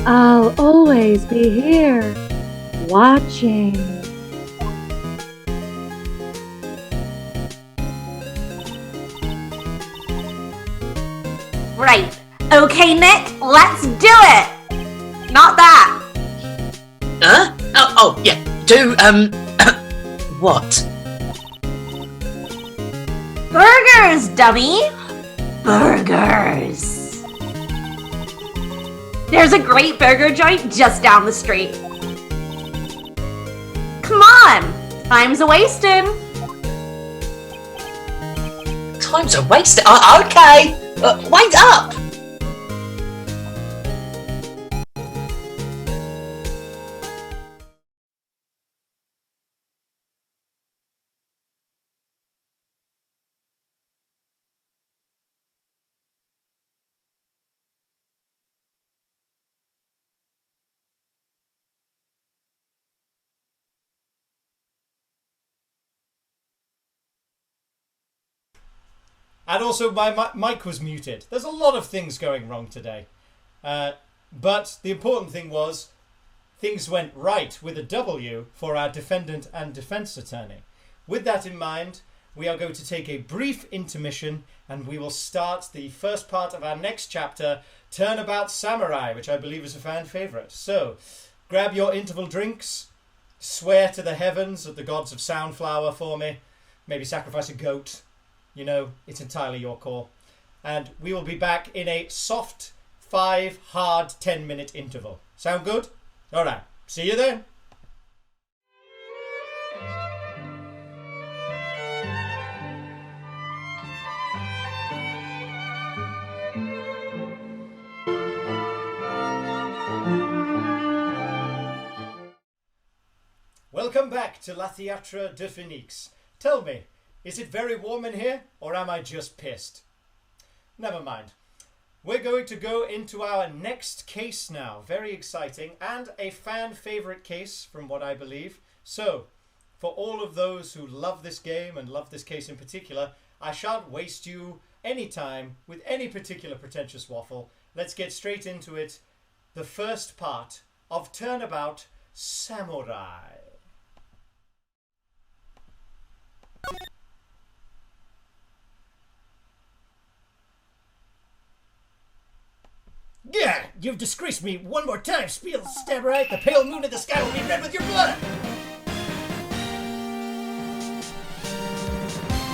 I'll always be here, watching. Right. Okay, Nick, let's do it! Not that. Huh? Oh, yeah. Do, what? Burgers, dummy! Burgers! There's a great burger joint just down the street. Come on! Time's a-wasting. Time's a waste. Okay. Wait up. And also, my mic was muted. There's a lot of things going wrong today. But the important thing was, things went right with a W for our defendant and defense attorney. With that in mind, we are going to take a brief intermission, and we will start the first part of our next chapter, Turnabout Samurai, which I believe is a fan favourite. So, grab your interval drinks, swear to the heavens at the gods of Soundflower for me, maybe sacrifice a goat. You know, it's entirely your call. And we will be back in a soft 5, hard 10-minute interval. Sound good? Alright, see you then. Welcome back to La Théâtre de Phénix. Tell me, is it very warm in here, or am I just pissed? Never mind. We're going to go into our next case now. Very exciting, and a fan favourite case, from what I believe. So, for all of those who love this game and love this case in particular, I shan't waste you any time with any particular pretentious waffle. let's get straight into it. The first part of Turnabout Samurai. Yeah, you've disgraced me one more time, Spiel Samurai. The pale moon in the sky will be red with your blood.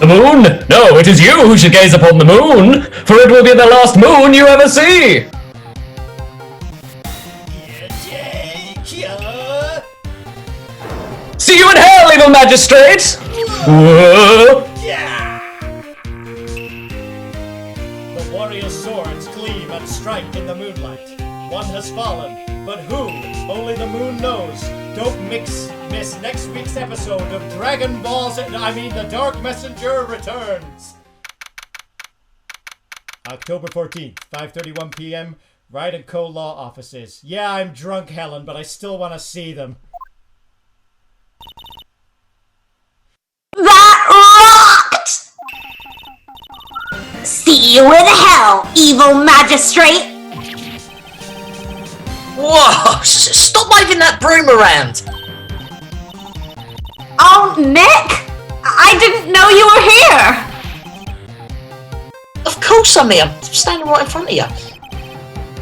The moon? No, it is you who should gaze upon the moon, for it will be the last moon you ever see! See you in hell, evil magistrate! Whoa. The warrior swords gleam and strike in the moonlight. One has fallen, but who? Only the moon knows. Don't miss next week's episode of Dragon Balls. The Dark Messenger returns. October 14th, 5:31 p.m. Ride & Co. Law offices. Yeah, I'm drunk, Helen, but I still want to see them. That rocked! See you in hell, evil magistrate! Whoa! Stop waving that broom around! Oh, Nick! I didn't know you were here! Of course I'm here. I'm standing right in front of you.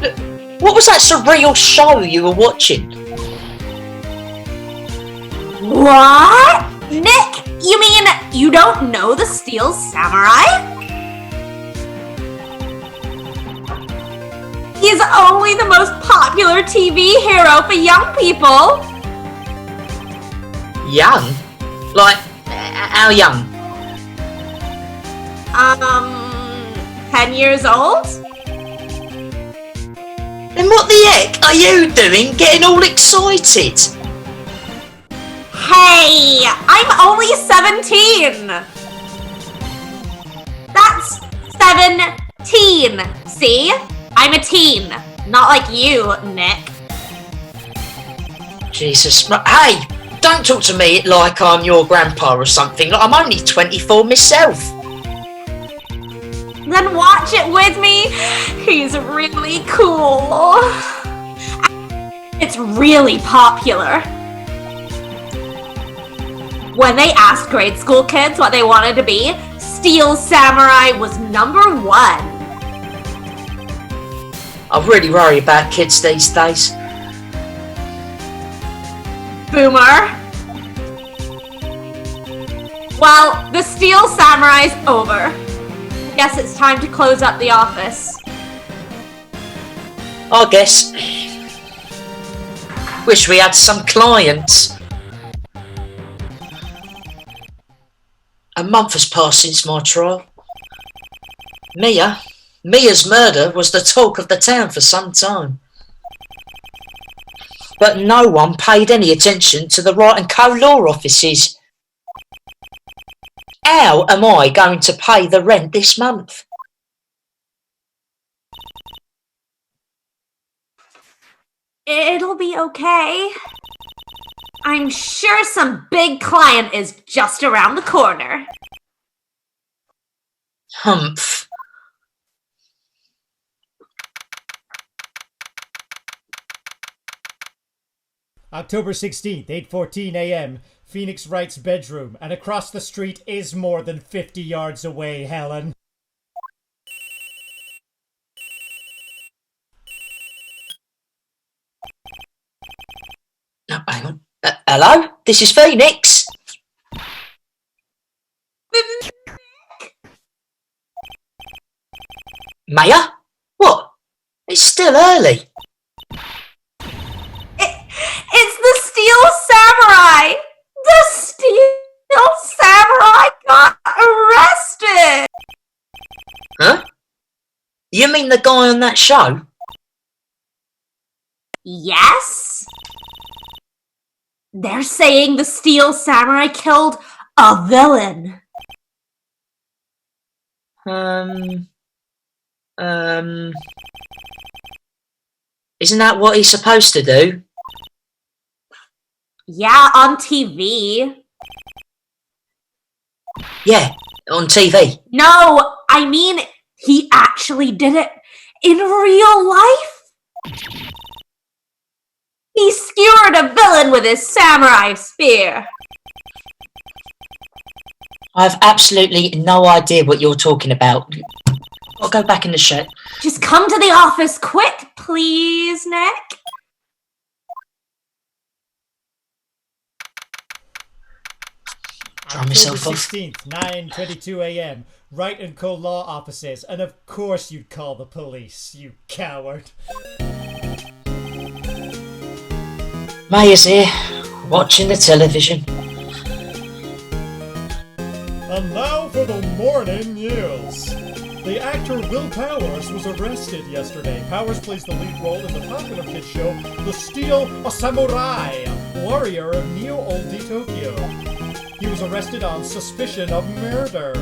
Look, what was that surreal show you were watching? What? Nick, you mean you don't know the Steel Samurai? He's only the most popular TV hero for young people. Young? Like, how young? 10 years old? Then what the heck are you doing getting all excited? Hey, I'm only 17. That's 17. See? I'm a teen. Not like you, Nick. Jesus. Hey, don't talk to me like I'm your grandpa or something. Like, I'm only 24 myself. Then watch it with me. He's really cool. It's really popular. When they asked grade school kids what they wanted to be, Steel Samurai was #1. I really worry about kids these days. Boomer. Well, the Steel Samurai's over. Guess it's time to close up the office. I guess. Wish we had some clients. A month has passed since my trial. Mia's murder was the talk of the town for some time. But no one paid any attention to the Right & Co. law offices. How am I going to pay the rent this month? It'll be okay. I'm sure some big client is just around the corner. Humph. October 16th, 8:14 a.m. Phénix Wright's bedroom, and across the street is more than 50 yards away, Helen. No, hang on. Hello? This is Phénix. Maya? What? It's still early. It's the Steel Samurai! The Steel Samurai got arrested! Huh? You mean the guy on that show? Yes? They're saying the Steel Samurai killed a villain. Isn't that what he's supposed to do? Yeah, on TV. Yeah, on TV. No, I mean, he actually did it. In real life? He skewered a villain with his samurai spear. I have absolutely no idea what you're talking about. I'll go back in the shed. Just come to the office quick, please, Nick. Dry October myself off. 16th, 9:22 a.m. Wright and Co. law offices, and of course you'd call the police, you coward. Maya's here, watching the television. And now for the morning news. The actor Will Powers was arrested yesterday. Powers plays the lead role in the popular kids show The Steel Samurai, warrior of Neo-Oldie Tokyo. He was arrested on suspicion of murder.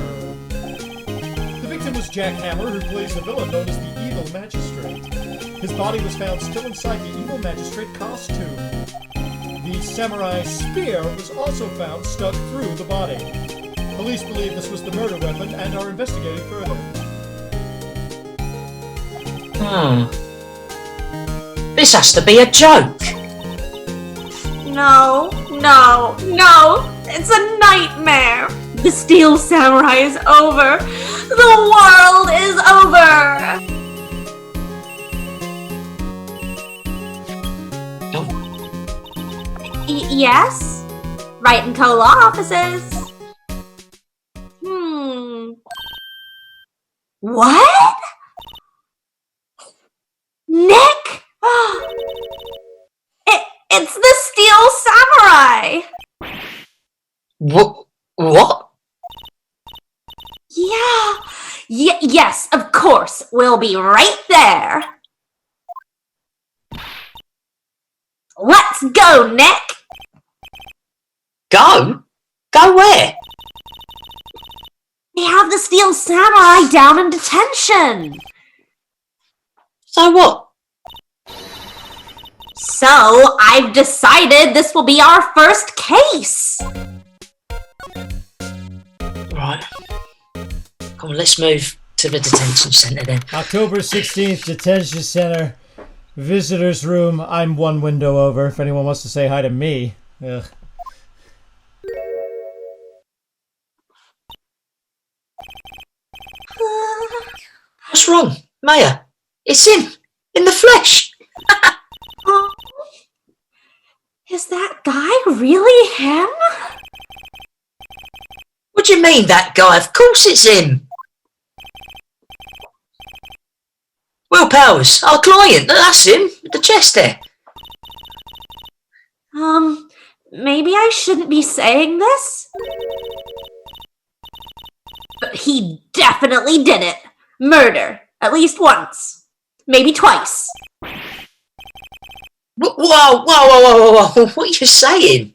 The victim was Jack Hammer, who plays the villain known as the Evil Magistrate. His body was found still inside the Evil Magistrate costume. The samurai spear was also found stuck through the body. Police believe this was the murder weapon and are investigating further. This has to be a joke. No. It's a nightmare. The Steel Samurai is over. The world is over. Yes? Wright and Co. law offices. What? Nick? It's the Steel Samurai! What? Yeah. Yes, of course. We'll be right there. Let's go, Nick! Go? Go where? They have the Steel Samurai down in detention. So what? So, I've decided this will be our first case. Right. Come on, let's move to the detention centre then. October 16th, detention center. Visitors room. I'm one window over if anyone wants to say hi to me. Ugh. What's wrong, Maya? It's him, in the flesh. Is that guy really him? What do you mean, that guy? Of course it's him. Will Powers, our client. That's him, with the chest there. Maybe I shouldn't be saying this? But he definitely did it. Murder. At least once. Maybe twice. Whoa. What are you saying?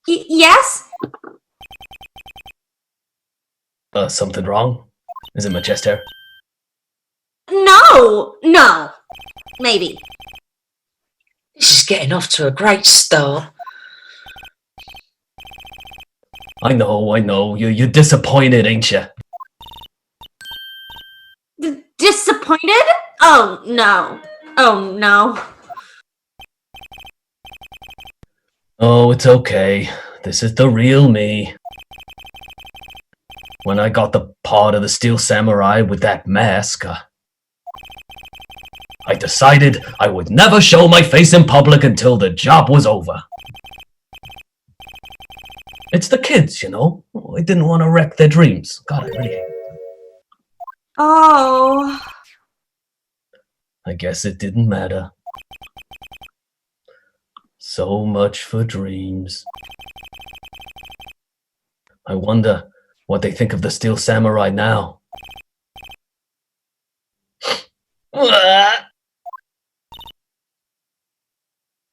Yes? Something wrong? Is it my chest hair? No. Maybe. This is getting off to a great start. I know. You're disappointed, ain't you? Disappointed? Oh, no. Oh, it's okay. This is the real me. When I got the part of the Steel Samurai with that mask, I decided I would never show my face in public until the job was over. It's the kids, you know. I didn't want to wreck their dreams. God, I really hate it. Oh. I guess it didn't matter. So much for dreams. I wonder what they think of the Steel Samurai now.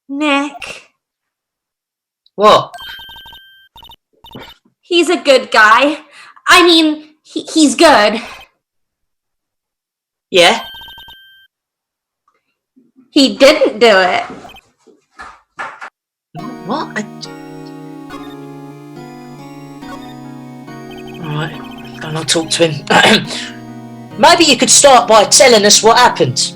Nick. What? He's a good guy. I mean, he's good. Yeah? He didn't do it. What? Alright, and I'll talk to him. Maybe you could start by telling us what happened.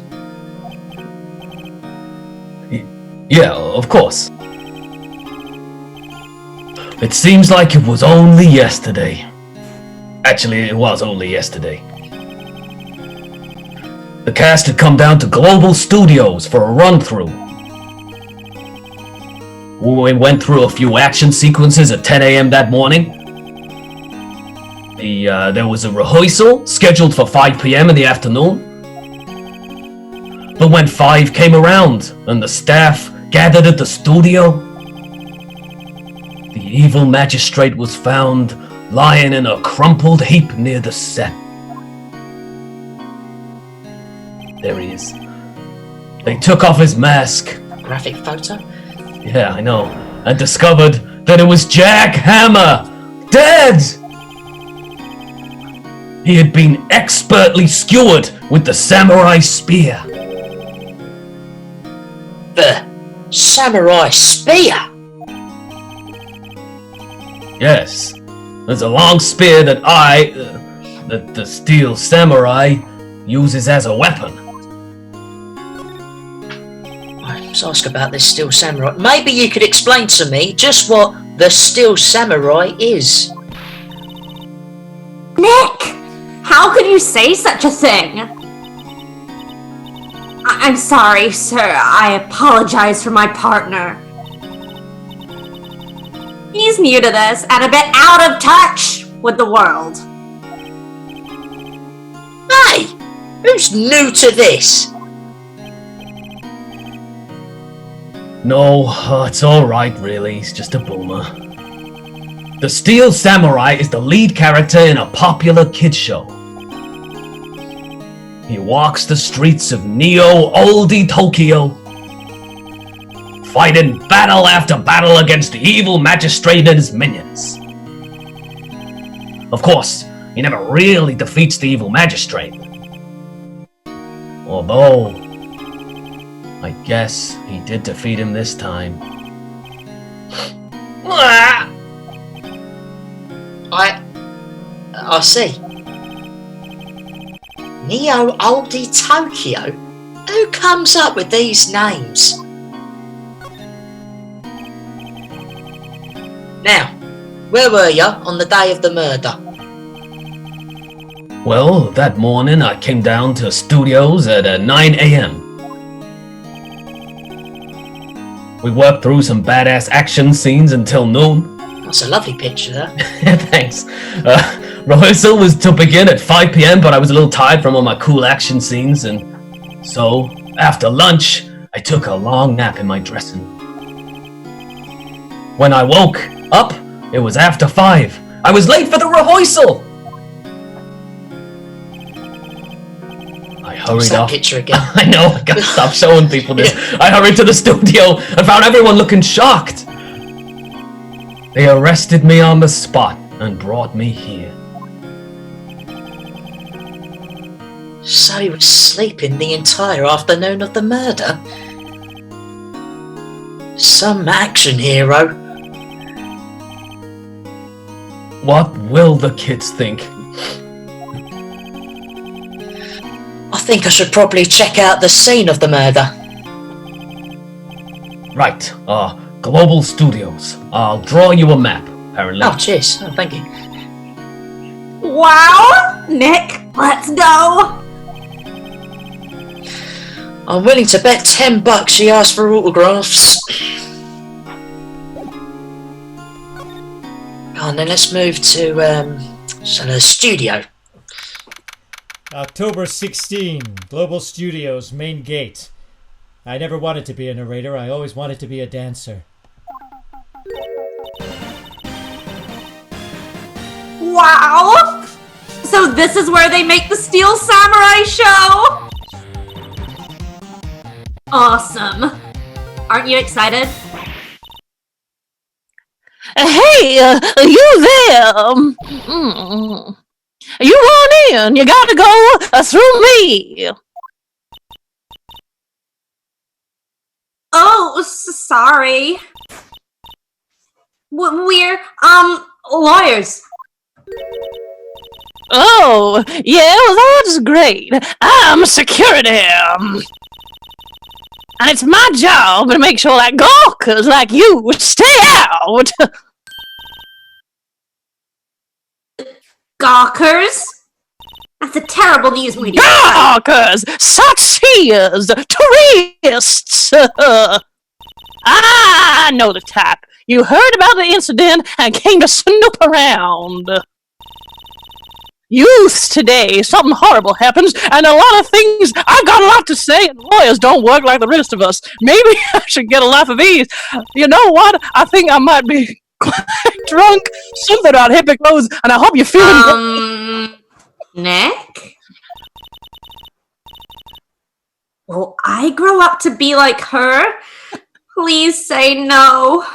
Yeah, of course. It seems like it was only yesterday. Actually, it was only yesterday. The cast had come down to Global Studios for a run-through. We went through a few action sequences at 10 a.m. that morning. There was a rehearsal scheduled for 5 p.m. in the afternoon. But when 5 came around and the staff gathered at the studio, the evil magistrate was found lying in a crumpled heap near the set. There he is. They took off his mask. Graphic photo? Yeah, I know. And discovered that it was Jack Hammer, dead! He had been expertly skewered with the samurai spear. The samurai spear? Yes. There's a long spear that that the steel samurai uses as a weapon. I must ask about this steel samurai. Maybe you could explain to me just what the steel samurai is. Nick! How could you say such a thing? I'm sorry, sir. I apologize for my partner. He's new to this and a bit out of touch with the world. Hey! Who's new to this? No, it's alright really, he's just a boomer. The Steel Samurai is the lead character in a popular kids show. He walks the streets of Neo-Oldie Tokyo, fighting battle after battle against the evil magistrate and his minions. Of course, he never really defeats the evil magistrate. Although, I guess he did defeat him this time. I see. Neo-Oldie Tokyo? Who comes up with these names? Now, where were you on the day of the murder? Well, that morning I came down to studios at 9 a.m. We worked through some badass action scenes until noon. That's a lovely picture there. Thanks. Rehearsal was to begin at 5 p.m, but I was a little tired from all my cool action scenes, and so, after lunch, I took a long nap in my dressing room. When I woke up, it was after 5. I was late for the rehearsal! I hurried off. Picture again. I know, I gotta stop showing people this. I hurried to the studio and found everyone looking shocked. They arrested me on the spot and brought me here. So he was sleeping the entire afternoon of the murder? Some action hero. What will the kids think? I think I should probably check out the scene of the murder. Right, Global Studios. I'll draw you a map, apparently. Oh, cheers. Oh, thank you. Wow! Nick, let's go! I'm willing to bet $10 she asked for autographs. And then let's move to the studio. October 16, Global Studios, main gate. I never wanted to be a narrator, I always wanted to be a dancer. Wow! So this is where they make the Steel Samurai show? Awesome. Aren't you excited? Hey, you there? You want in? You gotta go through me. Oh, sorry. We're, lawyers. Oh, yeah, well, that's great. I'm security. And it's my job to make sure that gawkers like you stay out. Gawkers? That's a terrible news media. Gawkers! Sightseers! Tourists! I know the type. You heard about the incident and came to snoop around. Youths today, something horrible happens, and a lot of things. I've got a lot to say, and lawyers don't work like the rest of us. Maybe I should get a life of ease. You know what? I think I might be quite drunk. Something about hippie clothes, and I hope you're feeling Nick? Will I grow up to be like her? Please say no.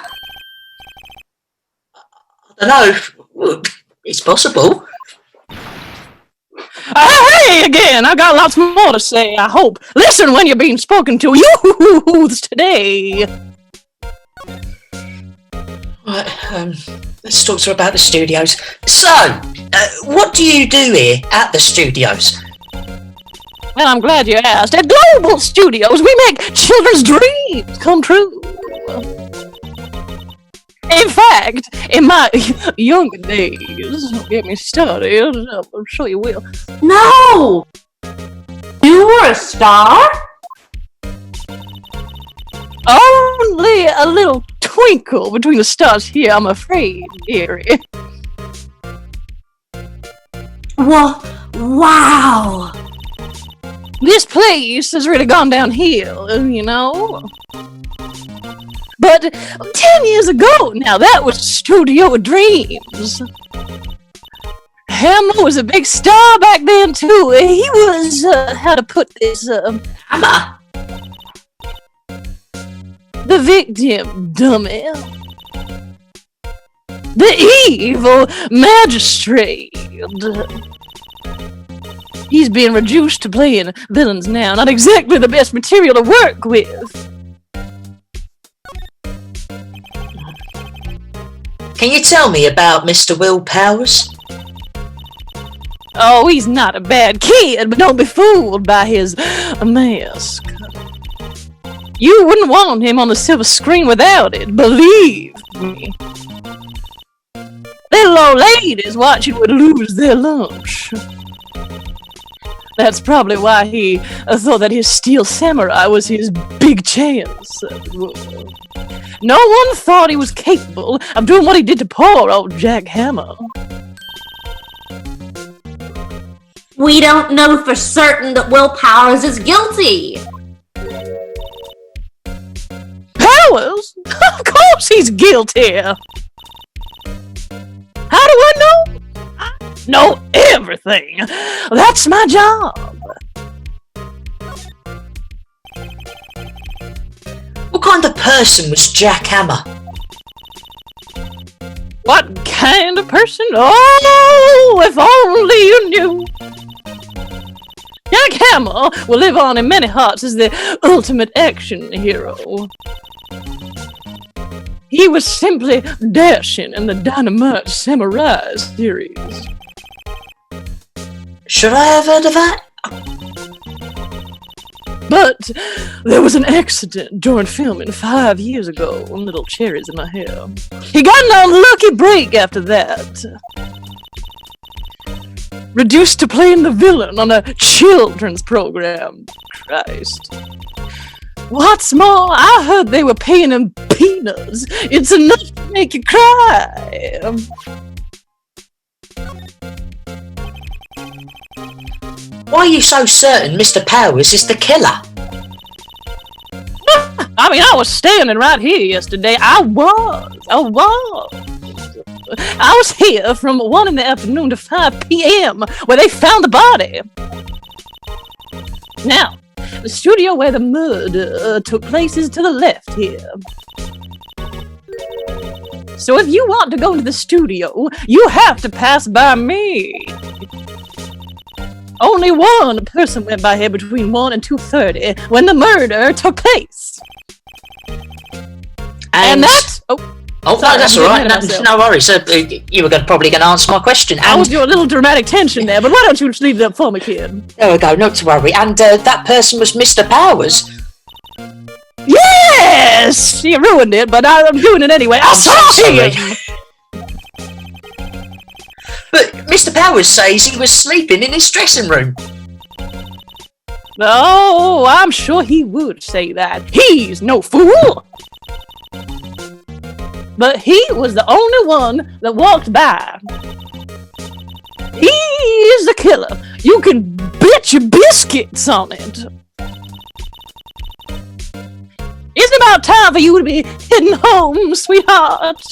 I don't know. It's possible. Hey again! I got lots more to say, I hope. Listen when you're being spoken to, youths today! Right, let's talk to her about the studios. So, what do you do here at the studios? Well, I'm glad you asked. At Global Studios, we make children's dreams come true. In fact, in my younger days, don't get me started, I'm sure you will. No! You were a star? Only a little twinkle between the stars here, I'm afraid, dearie. Wow! This place has really gone downhill, you know? But 10 years ago now, that was Studio of Dreams. Hammer was a big star back then, too. He was, how to put this, Hammer? The victim, dummy. The evil magistrate. He's being reduced to playing villains now. Not exactly the best material to work with. Can you tell me about Mr. Will Powers? Oh, he's not a bad kid, but don't be fooled by his mask. You wouldn't want him on the silver screen without it, believe me. Little old ladies watching would lose their lunch. That's probably why he thought that his Steel Samurai was his big chance. No one thought he was capable of doing what he did to poor old Jack Hammer. We don't know for certain that Will Powers is guilty. Powers? Of course he's guilty! How do I know? I know everything! That's my job! What kind of person was Jack Hammer? What kind of person? Oh, if only you knew! Jack Hammer will live on in many hearts as the ultimate action hero. He was simply dashing in the Dynamite Samurai series. Should I have heard of that? But there was an accident during filming 5 years ago. Little cherries in my hair. He got an unlucky break after that. Reduced to playing the villain on a children's program. Christ. What's more, I heard they were paying him peanuts. It's enough to make you cry. Why are you so certain Mr. Powers is the killer? I mean, I was standing right here yesterday. I was here from 1 in the afternoon to 5 p.m. where they found the body. Now, the studio where the murder took place is to the left here. So if you want to go to the studio, you have to pass by me. Only one person went by here between 1 and 2:30 when the murder took place. And that's... Oh, Oh, Sorry, no, that's I'm all getting right. ahead of No worries. You were probably going to answer my question. I And was doing a little dramatic tension there, but why don't you just leave it up for me, kid? there we go. Not to worry. And that person was Mr. Powers. Yes! You ruined it, but I'm doing it anyway. I I'm saw so sorry. him! But Mr. Powers says he was sleeping in his dressing room. Oh, I'm sure he would say that. He's no fool! But he was the only one that walked by. He is the killer. You can bet your biscuits on it. It's about time for you to be heading home, sweetheart.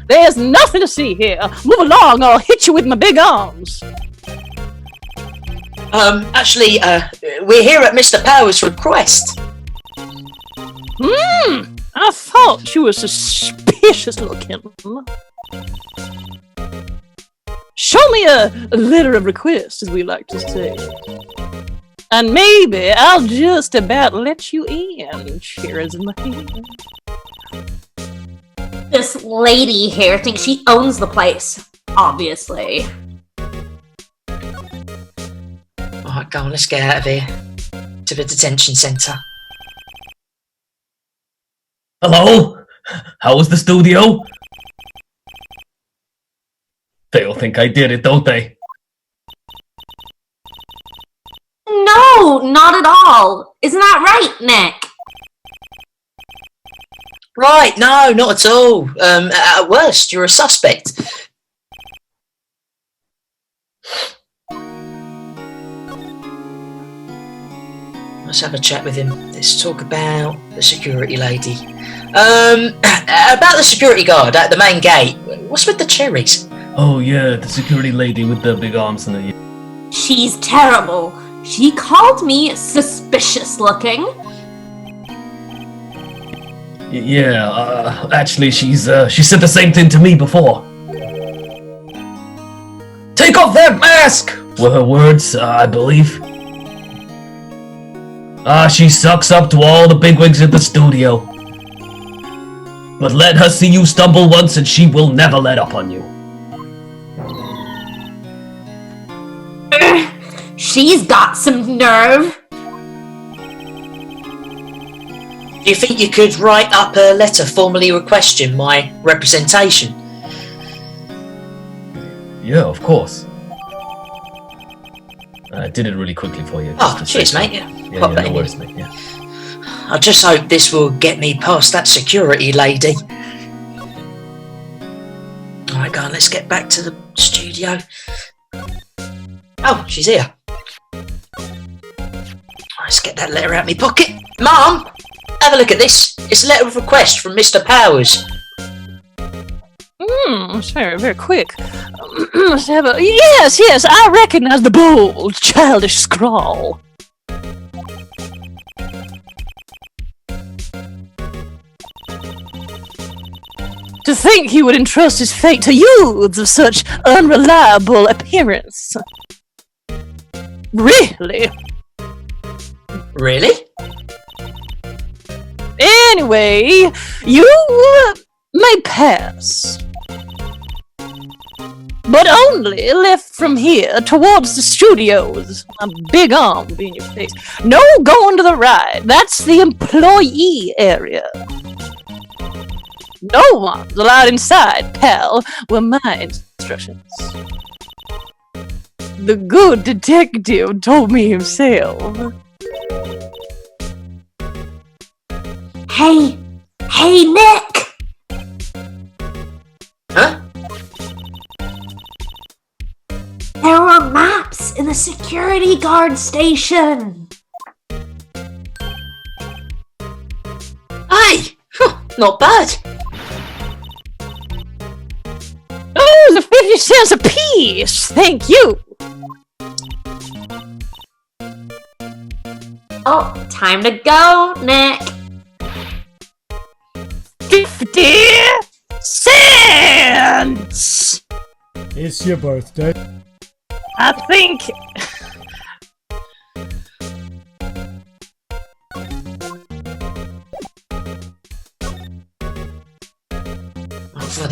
There's nothing to see here. Move along or I'll hit you with my big arms. Actually, we're here at Mr. Powers' request. I thought she was suspicious looking. Show me a letter of request, as we like to say. And maybe I'll just about let you in. Cheers in my hand. This lady here thinks she owns the place, obviously. Alright, go on, let's get out of here. To the detention centre. Hello? How was the studio? They all think I did it, don't they? No, not at all. Isn't that right, Nick? Right, no, not at all. At worst, you're a suspect. Let's have a chat with him. Let's talk about the security lady. About the security guard at the main gate. What's with the cherries? Oh yeah, the security lady with the big arms and the... She's terrible. She called me suspicious looking. Yeah, actually she said the same thing to me before. Take off that mask! Were her words, I believe. She sucks up to all the bigwigs at the studio. But let her see you stumble once and she will never let up on you. She's got some nerve. Do you think you could write up a letter formally requesting my representation? Yeah, of course. I did it really quickly for you. Oh, cheers, mate. Yeah, Yeah, no worries, mate. Yeah. I just hope this will get me past that security lady. Alright, go on, let's get back to the studio. Oh, she's here. Let's get that letter out of my pocket. Mum, have a look at this. It's a letter of request from Mr. Powers. It's very, very quick. Let's have a... Yes, I recognize the bold, childish scrawl. To think he would entrust his fate to youths of such unreliable appearance. Really? Really? Anyway, you may pass. But only left from here towards the studios. A big arm will be in your face. No going to the right. That's the employee area. No one's allowed inside, pal, were my instructions. The good detective told me himself. Hey, Nick! Huh? There were maps in the security guard station. Hey! Not bad. Oh, the 50 cents a piece! Thank you! Oh, time to go, Nick. 50 cents! It's your birthday. I think...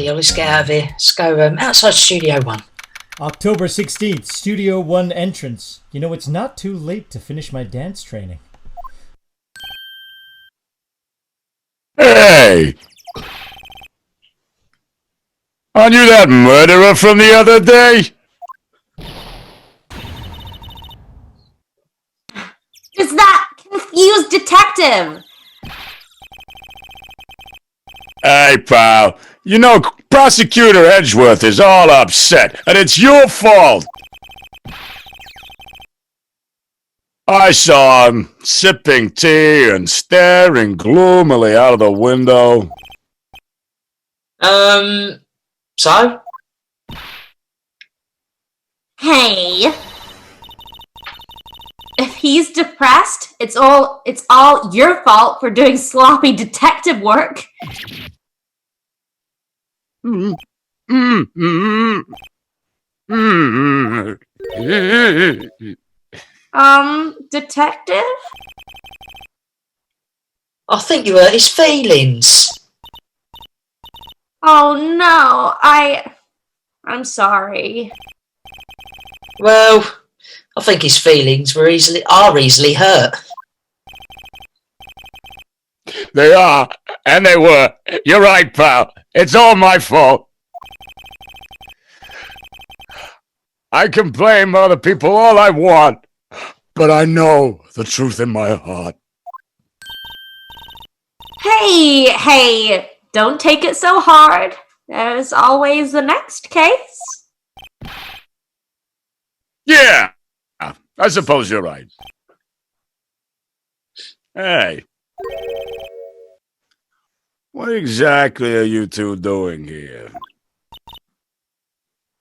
Bloody hell, let's get out of here. Let's go outside Studio 1. October 16th, Studio 1 entrance. You know, it's not too late to finish my dance training. Hey! Aren't you that murderer from the other day? Is that confused detective? Hey, pal. You know, Prosecutor Edgeworth is all upset, and it's your fault. I saw him sipping tea and staring gloomily out of the window. So? Hey. If he's depressed, it's all your fault for doing sloppy detective work. Detective? I think you hurt his feelings. Oh no, I'm sorry. Well, I think his feelings are easily hurt. They are, and they were. You're right, pal. It's all my fault. I can blame other people all I want, but I know the truth in my heart. Hey, don't take it so hard. There's always the next case. Yeah, I suppose you're right. Hey. What exactly are you two doing here?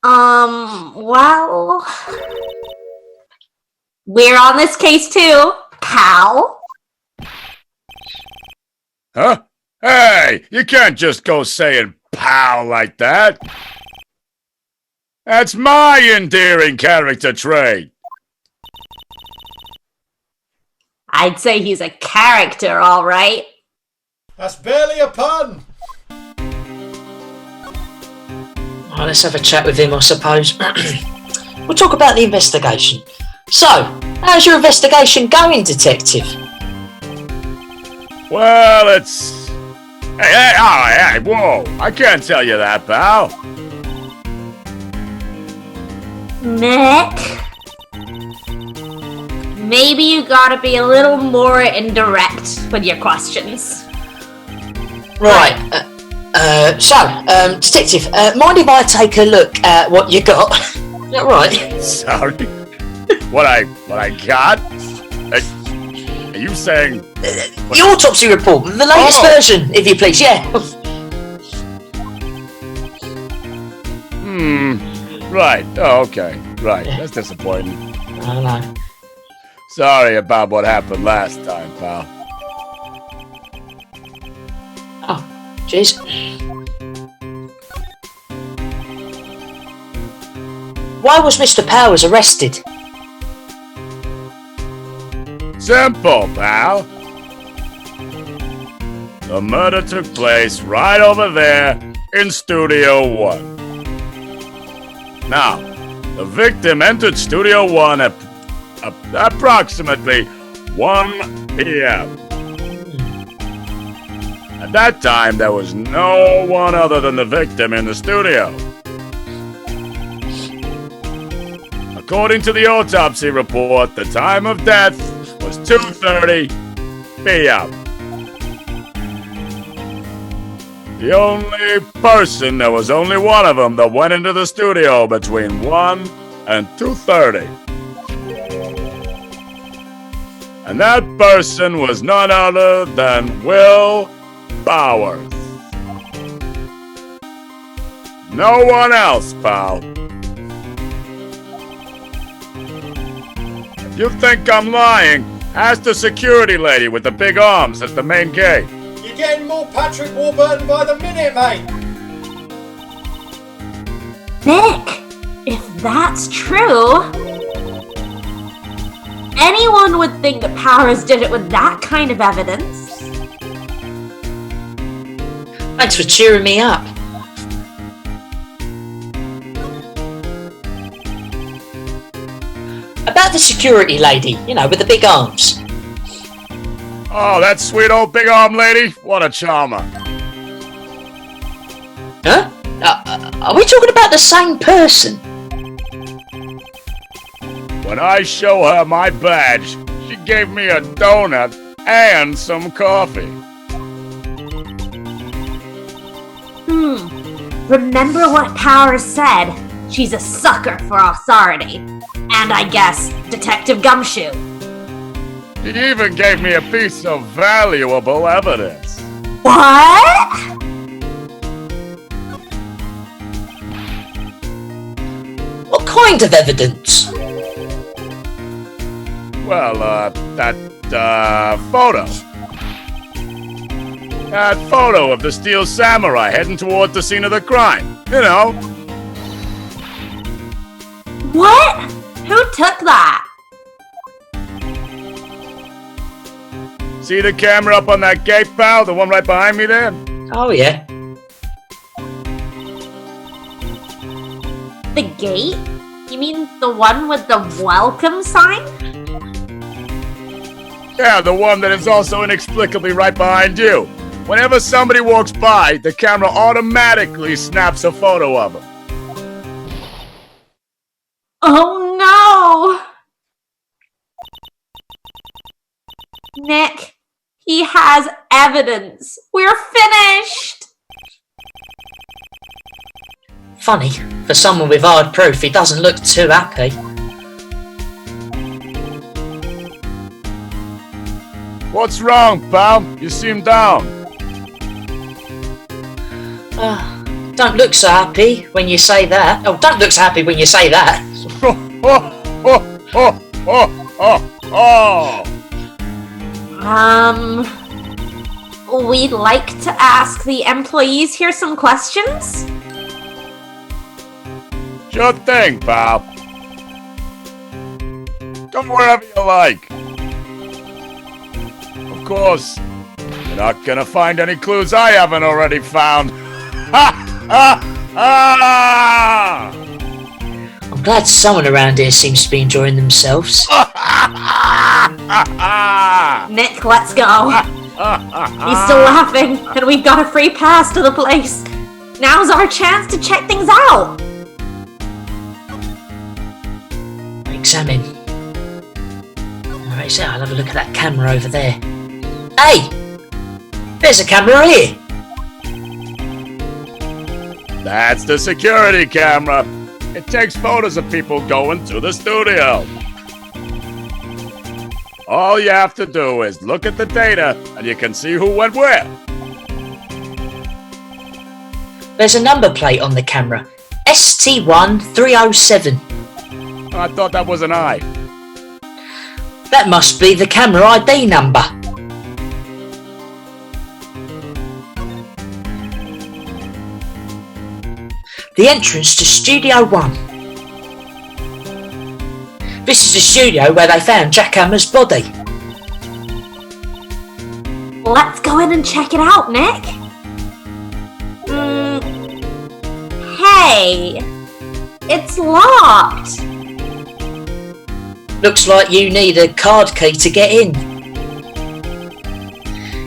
Well... We're on this case too, pal. Huh? Hey, you can't just go saying pal like that. That's my endearing character trait. I'd say he's a character, all right. That's barely a pun! Well, let's have a chat with him, I suppose. We'll talk about the investigation. So, how's your investigation going, detective? Well, it's... Hey, whoa! I can't tell you that, pal. Nick? Maybe you gotta be a little more indirect with your questions. Right. Detective, mind if I take a look at what you got? Is that right? Sorry. What I got? Are you saying... The autopsy report, the latest version, if you please, yeah. Right. Oh, okay. Right. That's disappointing. I know. Sorry about what happened last time, pal. Oh, jeez. Why was Mr. Powers arrested? Simple, pal. The murder took place right over there in Studio 1. Now, the victim entered Studio 1 at approximately 1 p.m. At that time, there was no one other than the victim in the studio. According to the autopsy report, the time of death was 2:30 p.m. The only person, there was only one of them that went into the studio between 1 and 2:30. And that person was none other than Will Bowers. No one else, pal. If you think I'm lying, ask the security lady with the big arms at the main gate. You're getting more Patrick Warburton by the minute, mate! Nick, if that's true, anyone would think that Powers did it with that kind of evidence. Thanks for cheering me up. About the security lady, you know, with the big arms. Oh, that sweet old big arm lady? What a charmer. Huh? Are we talking about the same person? When I show her my badge, she gave me a donut and some coffee. Remember what Powers said? She's a sucker for authority. And I guess Detective Gumshoe. She even gave me a piece of valuable evidence. What? What kind of evidence? Well, that photo. That photo of the Steel Samurai heading toward the scene of the crime. You know. What? Who took that? See the camera up on that gate, pal? The one right behind me there? Oh, yeah. The gate? You mean the one with the welcome sign? Yeah, the one that is also inexplicably right behind you. Whenever somebody walks by, the camera automatically snaps a photo of them. Oh no! Nick, he has evidence. We're finished! Funny, for someone with hard proof, he doesn't look too happy. What's wrong, pal? You seem down. Don't look so happy when you say that. Oh, don't look so happy when you say that. We'd like to ask the employees here some questions? Sure thing, pal. Go wherever you like. Of course, you're not gonna find any clues I haven't already found. I'm glad someone around here seems to be enjoying themselves. Nick, let's go. He's still laughing, and we've got a free pass to the place. Now's our chance to check things out. Examine. Alright, so I'll have a look at that camera over there. Hey! There's a camera here! That's the security camera. It takes photos of people going to the studio. All you have to do is look at the data and you can see who went where. There's a number plate on the camera. ST1307. I thought that was an I. That must be the camera ID number. The entrance to Studio 1. This is the studio where they found Jack Hammer's body. Let's go in and check it out, Nick. Hey, it's locked. Looks like you need a card key to get in.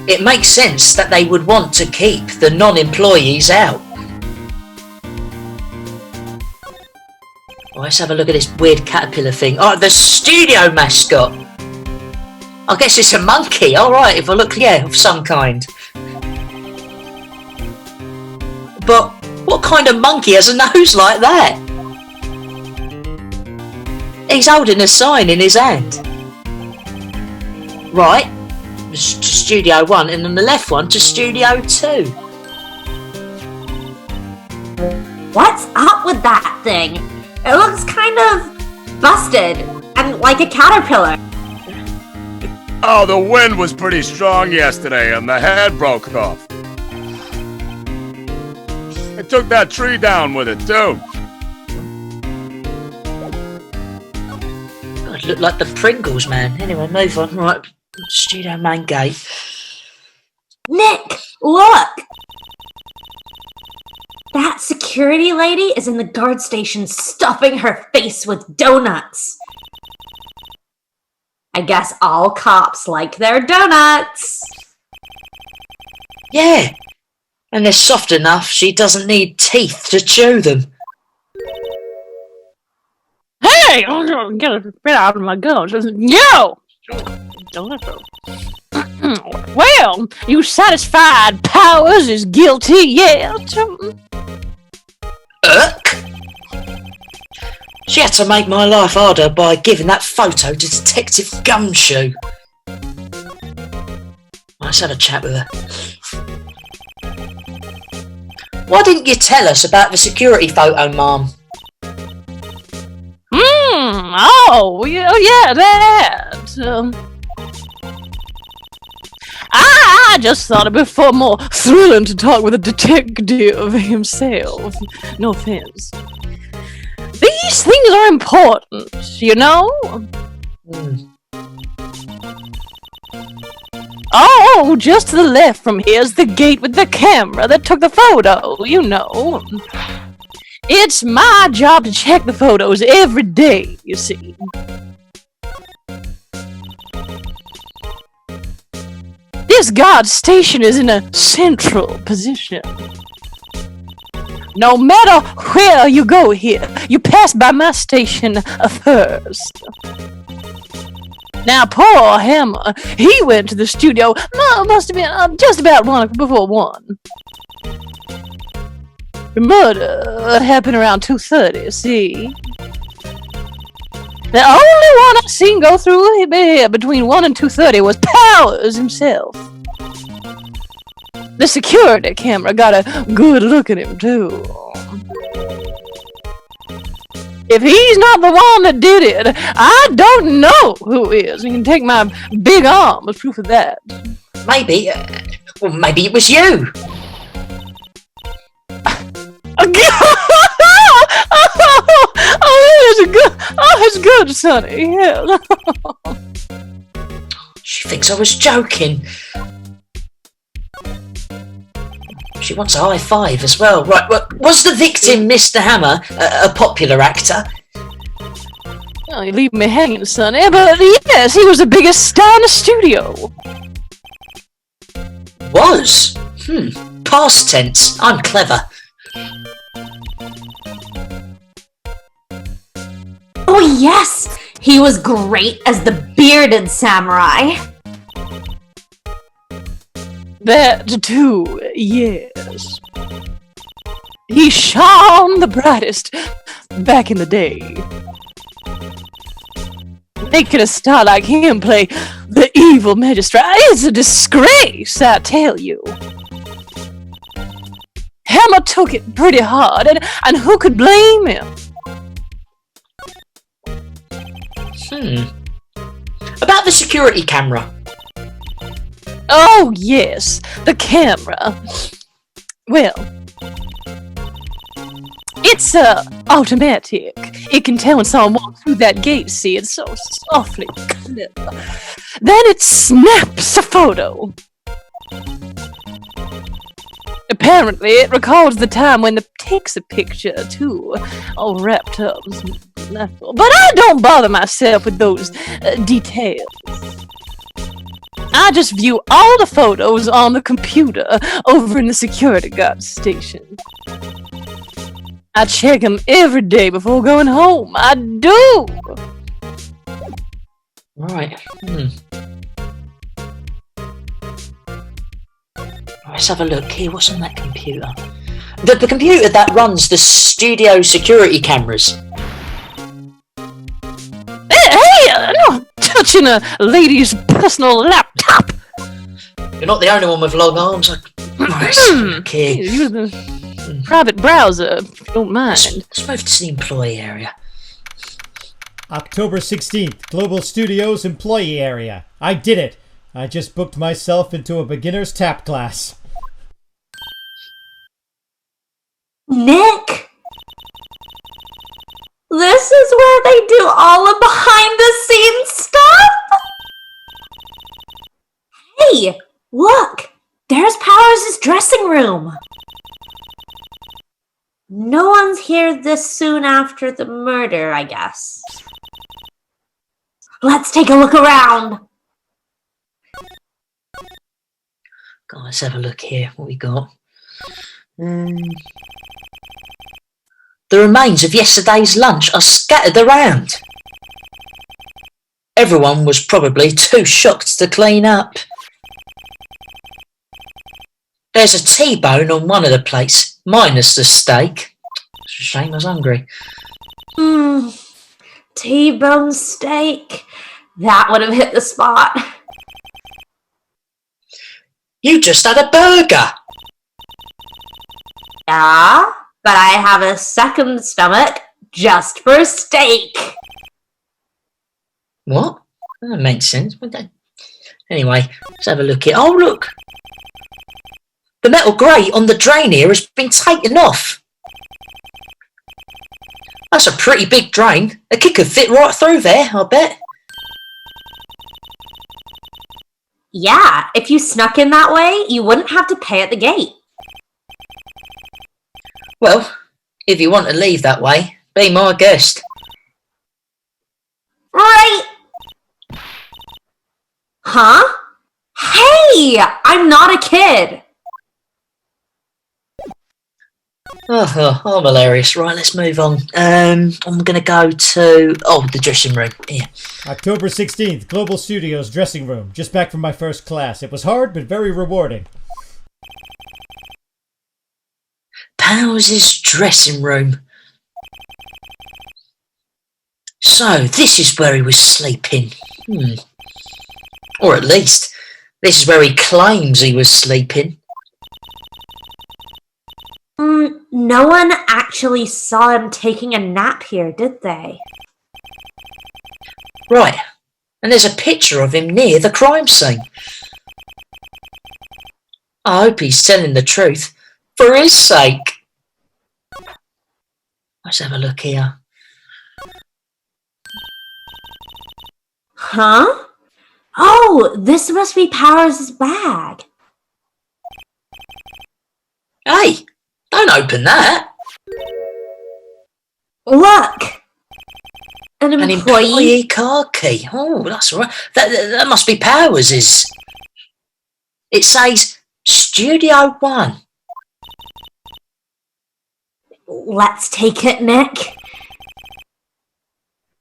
It makes sense that they would want to keep the non-employees out. Well, let's have a look at this weird caterpillar thing. Oh, the studio mascot. I guess it's a monkey. Alright, if I look, yeah, of some kind. But what kind of monkey has a nose like that? He's holding a sign in his hand. Right, to Studio 1, and on the left one to Studio 2. What's up with that thing? It looks kind of busted and like a caterpillar. Oh, the wind was pretty strong yesterday and the head broke off. It took that tree down with it, too. God, look like the Pringles, man. Anyway, move on. Right, Studio main gate. Nick, look! That security lady is in the guard station stuffing her face with donuts. I guess all cops like their donuts. Yeah, and they're soft enough she doesn't need teeth to chew them. Hey! Get a bit out of my gums. Yo! Well, you satisfied Powers is guilty yet? She had to make my life harder by giving that photo to Detective Gumshoe. Let's have a chat with her. Why didn't you tell us about the security photo, Mom? Oh, yeah, that. I just thought it'd be far more thrilling to talk with a detective himself. No offense. These things are important, you know? Oh, just to the left from here's the gate with the camera that took the photo, you know. It's my job to check the photos every day, you see. This guard station is in a central position. No matter where you go here, you pass by my station first. Now, poor Hammer, he went to the studio, must have been just about before 1. The murder happened around 2:30, see? The only one I've seen go through here between 1 and 2:30 was Powers himself. The security camera got a good look at him, too. If he's not the one that did it, I don't know who is. You can take my big arm as proof of that. Maybe it was you. That's good, Sonny. Yeah. She thinks I was joking. She wants a high five as well. Right, was the victim Mr. Hammer a popular actor? Oh, you leave me hanging, Sonny. But yes, he was the biggest star in the studio. Was? Past tense. I'm clever. Oh yes! He was great as the bearded samurai. That too, yes. He shone the brightest back in the day. Making a star like him play the evil magistrate is a disgrace, I tell you. Hammer took it pretty hard, and who could blame him? About the security camera. Oh, yes, the camera. Well, it's automatic. It can tell when someone walks through that gate, see? It's so softly clever. Then it snaps a photo. Apparently, it records the time when it takes a picture, too. All wrapped up. But I don't bother myself with those details. I just view all the photos on the computer over in the security guard station. I check them every day before going home. I do! Right. Let's have a look here. What's on that computer? The computer that runs the studio security cameras. Hey! I'm not touching a lady's personal laptop! You're not the only one with long arms. Okay. Use the private browser, if you don't mind. Let's move to the employee area. October 16th, Global Studios employee area. I did it. I just booked myself into a beginner's tap class. Nick? This is where they do all the behind-the-scenes stuff? Hey, look! There's Powers' dressing room. No one's here this soon after the murder, I guess. Let's take a look around. God, let's have a look here. What we got? The remains of yesterday's lunch are scattered around. Everyone was probably too shocked to clean up. There's a T-bone on one of the plates, minus the steak. It's a shame I was hungry. T-bone steak. That would have hit the spot. You just had a burger. Yeah, but I have a second stomach just for steak. What? That makes sense. Anyway, let's have a look here. Oh, look! The metal grate on the drain here has been taken off. That's a pretty big drain. A kid could fit right through there, I bet. Yeah, if you snuck in that way, you wouldn't have to pay at the gate. Well, if you want to leave that way, be my guest. Right! Huh? Hey! I'm not a kid! Oh, I'm hilarious. Right, let's move on. I'm going to go to... Oh, the dressing room. Here. October 16th, Global Studios dressing room. Just back from my first class. It was hard, but very rewarding. Powers' dressing room. So, this is where he was sleeping. Or at least, this is where he claims he was sleeping. No one actually saw him taking a nap here, did they? Right, and there's a picture of him near the crime scene. I hope he's telling the truth, for his sake. Let's have a look here. Huh? Oh, this must be Powers' bag. Hey, don't open that. Look! An An employee car key. Oh, that's all right. That must be Powers'. It says Studio 1. Let's take it, Nick.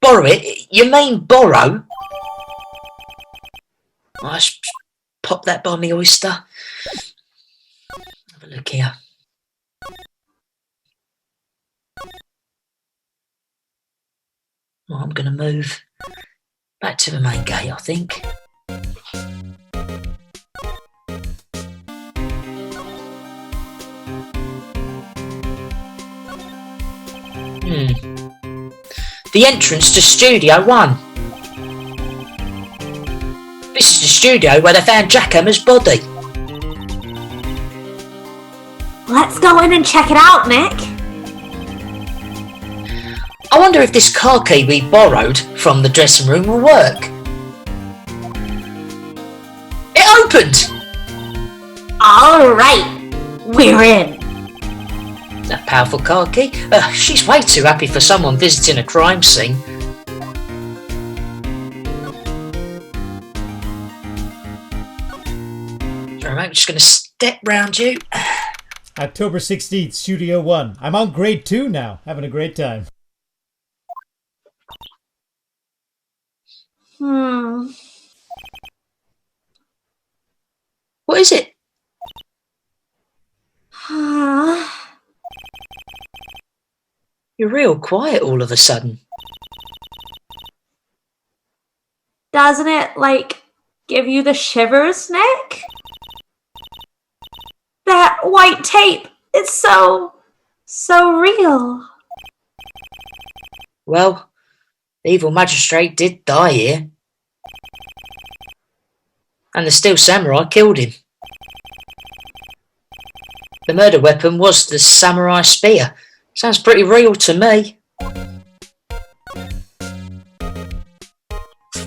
Borrow it? You mean borrow? I just pop that by me oyster. Have a look here. Well, I'm going to move back to the main gate, I think. The entrance to Studio 1. This is the studio where they found Jackhammer's body. Let's go in and check it out, Nick. I wonder if this car key we borrowed from the dressing room will work. It opened! Alright, we're in. That powerful car key. She's way too happy for someone visiting a crime scene. I'm just going to step round you. October 16th, Studio 1. I'm on grade 2 now. Having a great time. What is it? You're real quiet all of a sudden. Doesn't it, like, give you the shivers, Nick? That white tape, it's so real. Well, the evil magistrate did die here. And the steel samurai killed him. The murder weapon was the samurai spear. Sounds pretty real to me.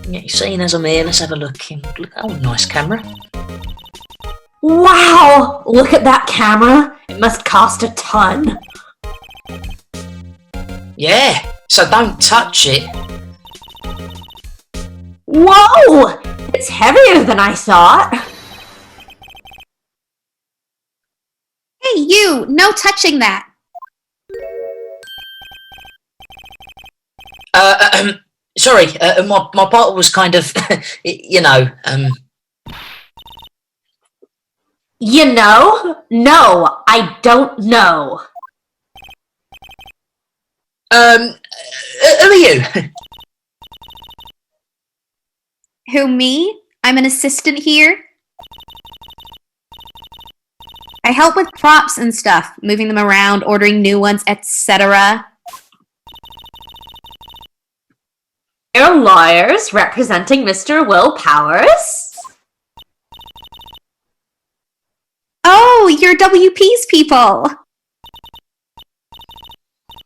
Yeah, seeing as I'm here, let's have a look. Oh, nice camera. Wow! Look at that camera. It must cost a ton. Yeah, so don't touch it. Whoa! It's heavier than I thought. Hey, you! No touching that! Sorry, my bottle was kind of, you know, You know? No, I don't know. Who are you? Who, me? I'm an assistant here. I help with props and stuff, moving them around, ordering new ones, etc. You're lawyers representing Mr. Will Powers? Oh, you're WP's people!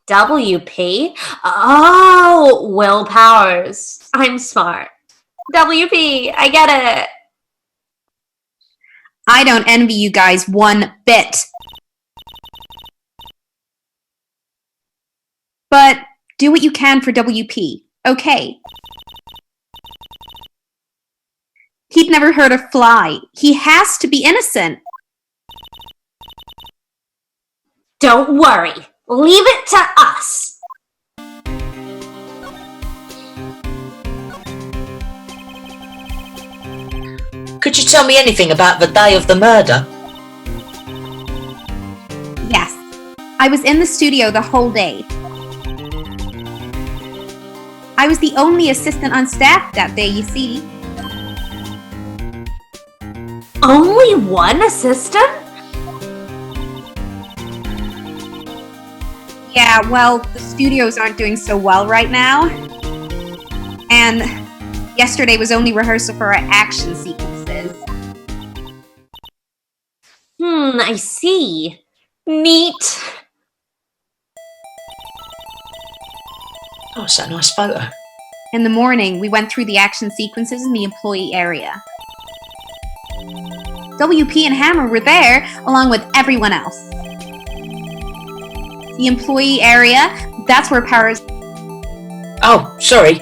WP? Oh, Will Powers. I'm smart. WP, I get it. I don't envy you guys one bit. But do what you can for WP, okay? He'd never hurt a fly. He has to be innocent. Don't worry. Leave it to us. Could you tell me anything about the day of the murder? Yes. I was in the studio the whole day. I was the only assistant on staff that day, you see. Only one assistant? Yeah, well, the studios aren't doing so well right now. And yesterday was only rehearsal for our action sequences. I see. Neat. Oh, it's that nice photo. In the morning, we went through the action sequences in the employee area. WP and Hammer were there, along with everyone else. The employee area, that's where Powers... Oh, sorry.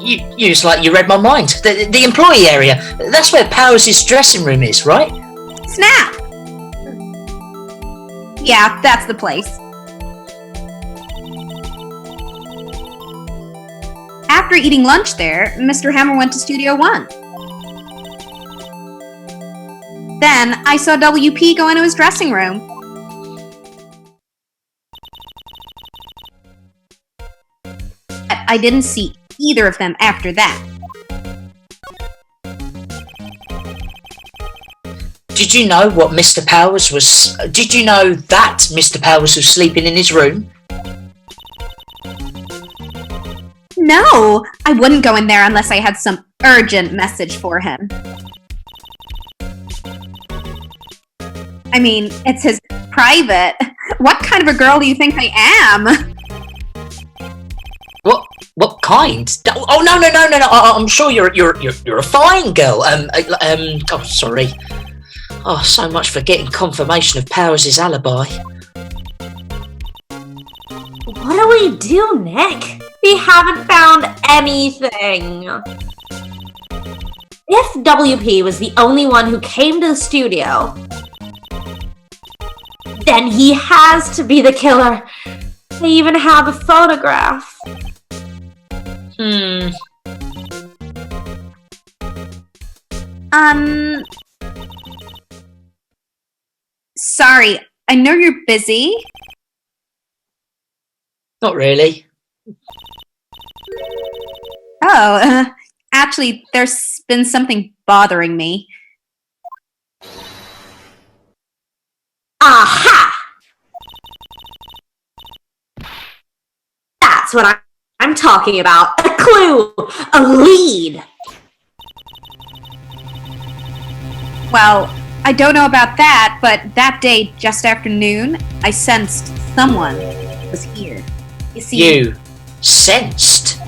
You just like you read my mind. The employee area. That's where Powers' dressing room is, right? Snap! Yeah, that's the place. After eating lunch there, Mr. Hammer went to Studio 1. Then, I saw WP go into his dressing room. I didn't see either of them after that. Did you know what Mr. Powers was... Did you know that Mr. Powers was sleeping in his room? No! I wouldn't go in there unless I had some urgent message for him. I mean, it's his private. What kind of a girl do you think I am? What kind? Oh no! I'm sure you're a fine girl. Oh, sorry. Oh, so much for getting confirmation of Powers' alibi. What do we do, Nick? We haven't found anything. If WP was the only one who came to the studio, then he has to be the killer. They even have a photograph. Sorry, I know you're busy. Not really. Oh, actually, there's been something bothering me. Aha! That's what I'm talking about. A clue! A lead! Well, I don't know about that, but that day, just after noon, I sensed someone was here. You see... You sensed?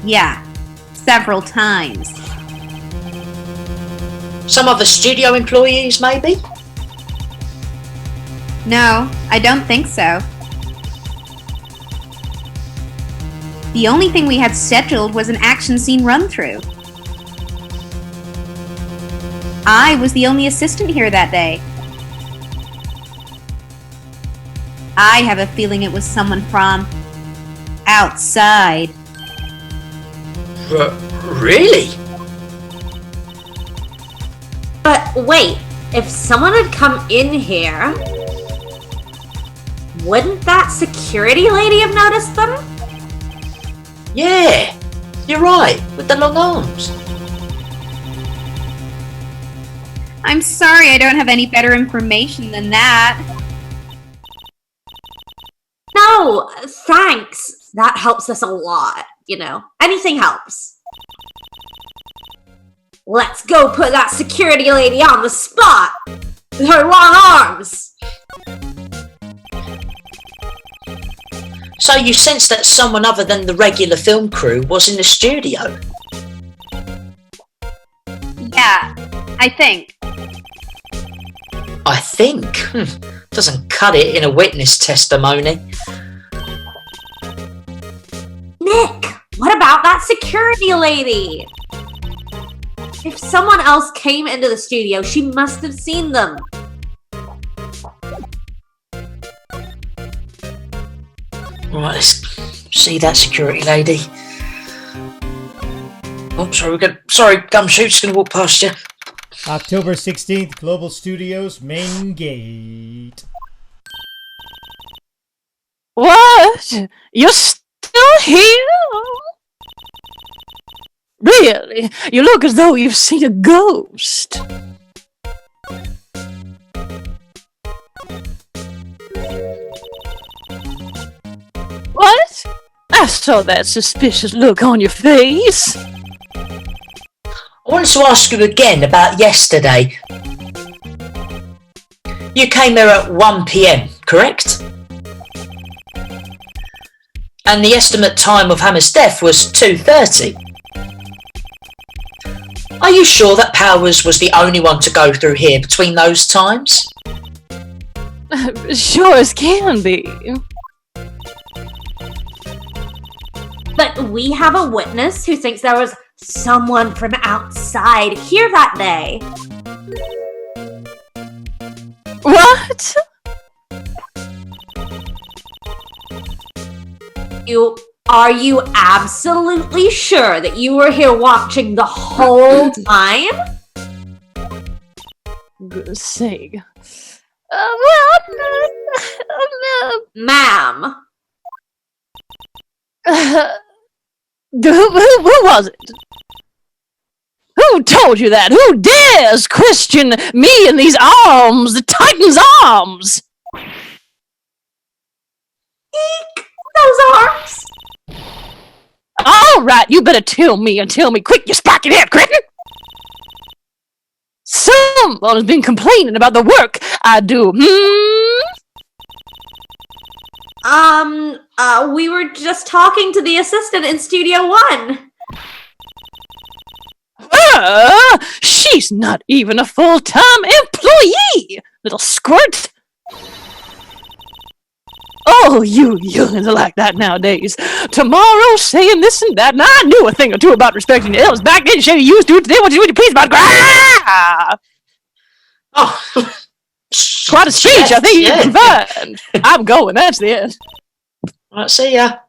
Yeah, several times. Some other studio employees, maybe? No, I don't think so. The only thing we had scheduled was an action scene run-through. I was the only assistant here that day. I have a feeling it was someone from outside. Really? But wait, if someone had come in here, wouldn't that security lady have noticed them? Yeah, you're right, with the long arms. I'm sorry I don't have any better information than that. No, thanks. That helps us a lot, you know. Anything helps. Let's go put that security lady on the spot with her long arms. So you sense that someone other than the regular film crew was in the studio? Yeah, I think. I think? Doesn't cut it in a witness testimony. Nick, what about that security lady? If someone else came into the studio, she must have seen them. Right, let's see that security lady. Oh, sorry, Gumshoot's gonna walk past you. October 16th, Global Studios, main gate. What? You're still here? Really? You look as though you've seen a ghost. What? I saw that suspicious look on your face. I wanted to ask you again about yesterday. You came here at 1 PM, correct? And the estimate time of Hammer's death was 2:30. Are you sure that Powers was the only one to go through here between those times? Sure as can be. But we have a witness who thinks there was someone from outside here that day. What? Are you absolutely sure that you were here watching the whole time? Goodness sake. Ma'am. Who was it? Who told you that? Who dares question me in these arms, the Titan's arms? Eek! Those arms! All right, you better tell me quick, you sparky head cretin! Someone has been complaining about the work I do, We were just talking to the assistant in Studio 1. She's not even a full-time employee, little squirt. Oh, you youngins are like that nowadays. Tomorrow saying this and that, and I knew a thing or two about respecting the elders back then. She used to. Today, what you please about? Oh, quite a speech. I think you can find. I'm going. That's the end. Right, see ya.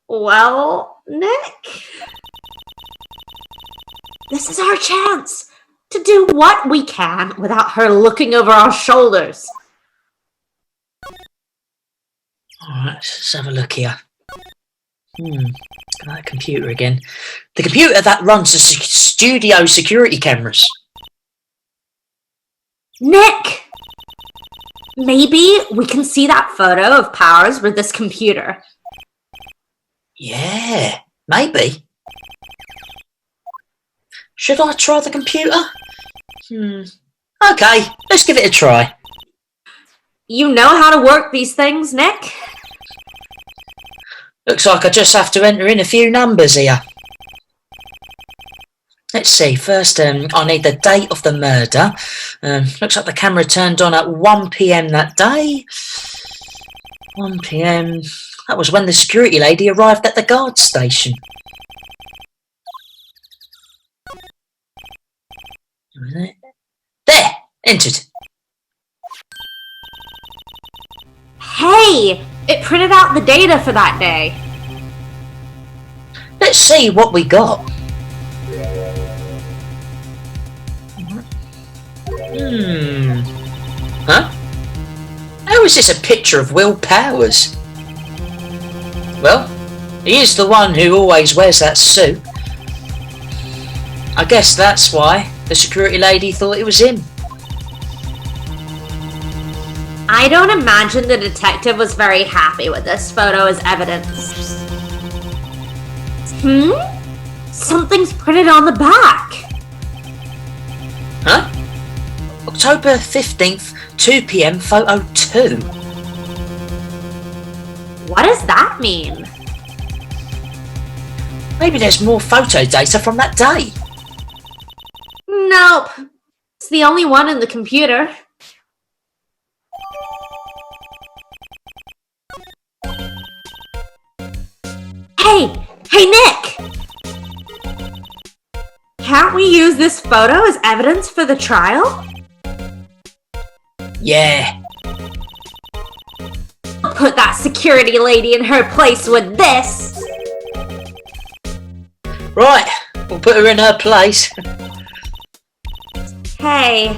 Well, Nick, this is our chance to do what we can without her looking over our shoulders. Alright, let's have a look here. That computer again. The computer that runs the studio security cameras. Nick! Maybe we can see that photo of Powers with this computer. Yeah, maybe. Should I try the computer? Okay, let's give it a try. You know how to work these things, Nick? Looks like I just have to enter in a few numbers here. Let's see, first I need the date of the murder. Looks like the camera turned on at 1 PM that day. 1 PM, That was when the security lady arrived at the guard station. There! Entered. Hey! It printed out the data for that day. Let's see what we got. Huh? How is this a picture of Will Powers? Well, he is the one who always wears that suit. I guess that's why the security lady thought it was him. I don't imagine the detective was very happy with this photo as evidence. Something's printed on the back. Huh? October 15th, 2 PM, photo 2. What does that mean? Maybe there's more photo data from that day. Nope. It's the only one in the computer. Hey, Nick! Can't we use this photo as evidence for the trial? Yeah. Put that security lady in her place with this! Right, we'll put her in her place. Hey,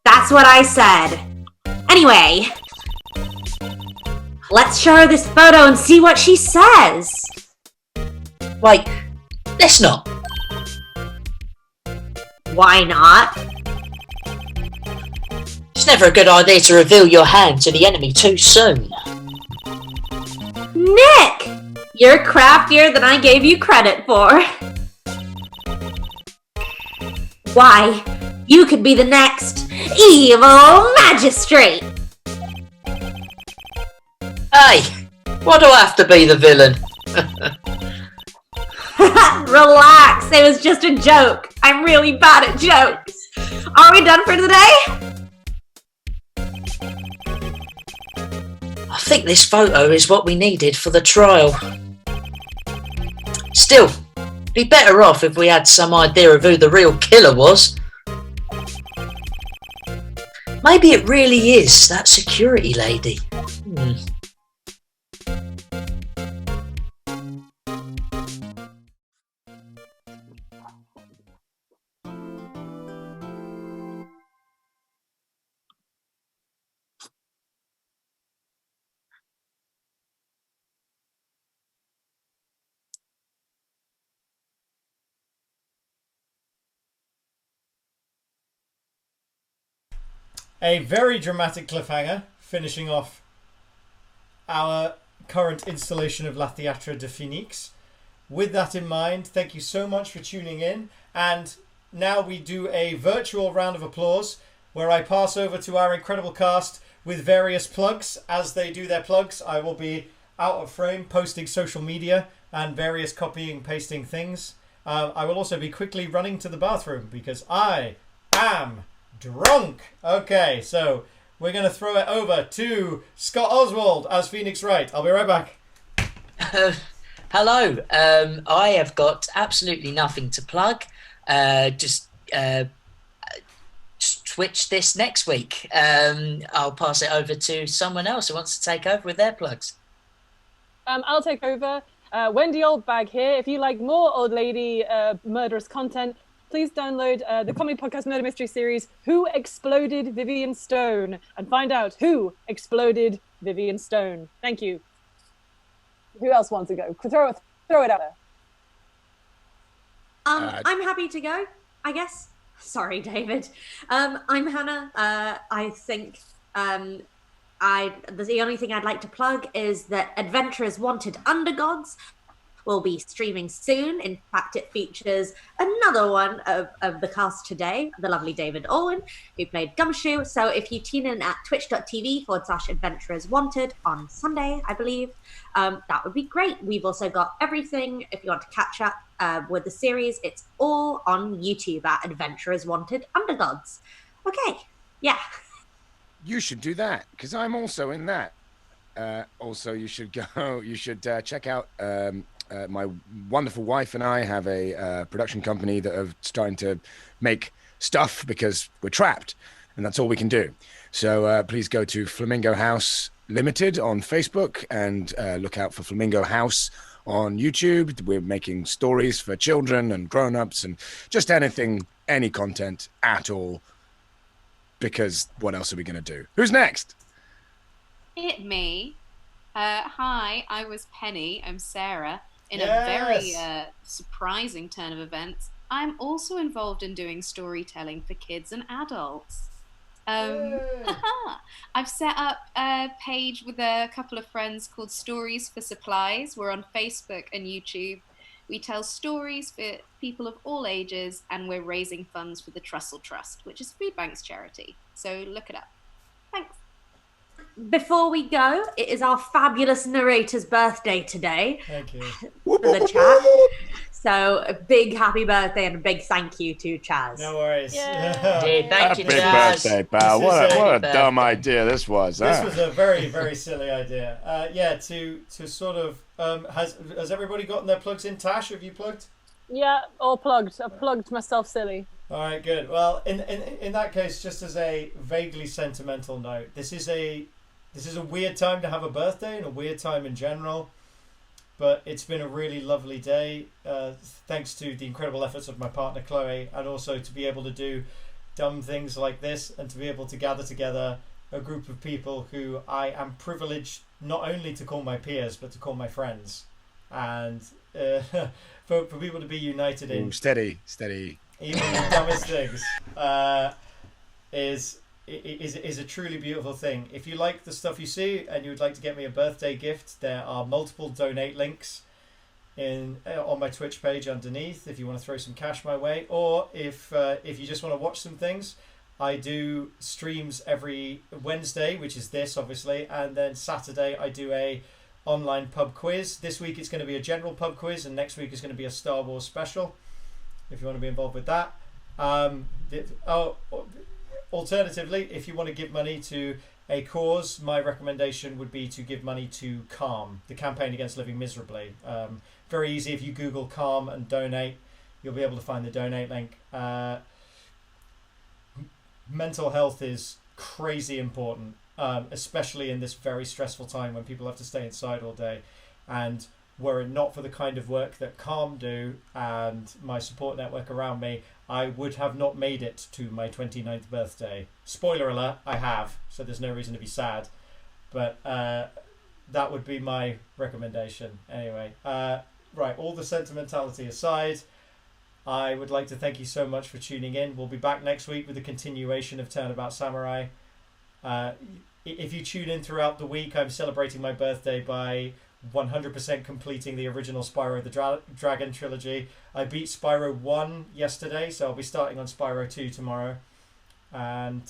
that's what I said. Anyway, let's show her this photo and see what she says. Wait, let's not. Why not? It's never a good idea to reveal your hand to the enemy too soon. Nick! You're craftier than I gave you credit for. Why, you could be the next evil magistrate! Hey, why do I have to be the villain? Relax, it was just a joke. I'm really bad at jokes. Are we done for today? I think this photo is what we needed for the trial. Still, be better off if we had some idea of who the real killer was. Maybe it really is that security lady. A very dramatic cliffhanger, finishing off our current installation of La Théâtre de Phénix. With that in mind, thank you so much for tuning in. And now we do a virtual round of applause where I pass over to our incredible cast with various plugs. As they do their plugs, I will be out of frame posting social media and various copying, pasting things. I will also be quickly running to the bathroom because I am drunk. Okay, so we're going to throw it over to Scott Oswald as Phoenix Wright. I'll be right back. Hello. I have got absolutely nothing to plug. Just switch this next week. I'll pass it over to someone else who wants to take over with their plugs. I'll take over. Wendy Oldbag here. If you like more old lady murderous content, please download the comedy podcast murder mystery series, Who Exploded Vivian Stone? And find out who exploded Vivian Stone. Thank you. Who else wants to go? Throw it out there. I'm happy to go, I guess. Sorry, David. I'm Hannah. I think the only thing I'd like to plug is that Adventurers Wanted Undergods will be streaming soon. In fact, it features another one of the cast today, the lovely David Owen, who played Gumshoe. So if you tune in at twitch.tv/Adventurers Wanted on Sunday, I believe, that would be great. We've also got everything, if you want to catch up with the series, it's all on YouTube at Adventurers Wanted Undergods. Okay, yeah. You should do that, because I'm also in that. Also, you should go. You should check out my wonderful wife and I have a production company that are starting to make stuff because we're trapped, and that's all we can do. So please go to Flamingo House Limited on Facebook and look out for Flamingo House on YouTube. We're making stories for children and grown-ups and just anything, any content at all. Because what else are we going to do? Who's next? Hit me. Hi, I was Penny. I'm Sarah. In Yes. a very surprising turn of events, I'm also involved in doing storytelling for kids and adults. I've set up a page with a couple of friends called Stories for Supplies. We're on Facebook and YouTube. We tell stories for people of all ages, and we're raising funds for the Trussell Trust, which is Food Bank's charity. So look it up. Thanks. Before we go, it is our fabulous narrator's birthday today. Thank you. For the chat. So a big happy birthday and a big thank you to Chaz. No worries. Thank Happy you, Chaz. birthday, pal. This is What a dumb idea this was. This huh? was a very, very silly idea. To sort of has everybody gotten their plugs in? Tash, have you plugged? Yeah, all plugged. I've plugged myself silly. All right, good. Well, in that case, just as a vaguely sentimental note, this is a weird time to have a birthday and a weird time in general. But it's been a really lovely day, thanks to the incredible efforts of my partner Chloe, and also to be able to do dumb things like this and to be able to gather together a group of people who I am privileged not only to call my peers but to call my friends, and for people to be united in Steady. even the dumbest things is a truly beautiful thing. If you like the stuff you see and you would like to get me a birthday gift, there are multiple donate links on my Twitch page underneath if you want to throw some cash my way, or if you just want to watch some things. I do streams every Wednesday, which is this obviously, and then Saturday I do a online pub quiz. This week it's going to be a general pub quiz, and next week is going to be a Star Wars special if you want to be involved with that. Alternatively, if you want to give money to a cause, my recommendation would be to give money to CALM, the Campaign Against Living Miserably. Very easy. If you Google CALM and donate, you'll be able to find the donate link. Mental health is crazy important, especially in this very stressful time when people have to stay inside all day. And were it not for the kind of work that CALM do and my support network around me, I would have not made it to my 29th birthday. Spoiler alert, I have, so there's no reason to be sad. But that would be my recommendation. Anyway, right, all the sentimentality aside, I would like to thank you so much for tuning in. We'll be back next week with a continuation of Turnabout Samurai. If you tune in throughout the week, I'm celebrating my birthday by 100% completing the original Spyro the Dragon trilogy. I beat Spyro 1 yesterday, so I'll be starting on Spyro 2 tomorrow. And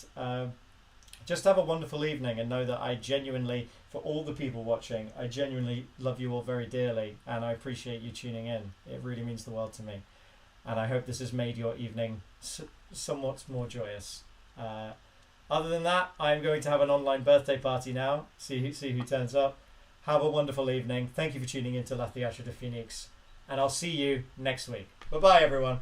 just have a wonderful evening, and know that I genuinely, for all the people watching, I genuinely love you all very dearly, and I appreciate you tuning in. It really means the world to me. And I hope this has made your evening somewhat more joyous. Other than that, I'm going to have an online birthday party now. See who turns up. Have a wonderful evening. Thank you for tuning in to La Theatre de Phénix. And I'll see you next week. Bye-bye, everyone.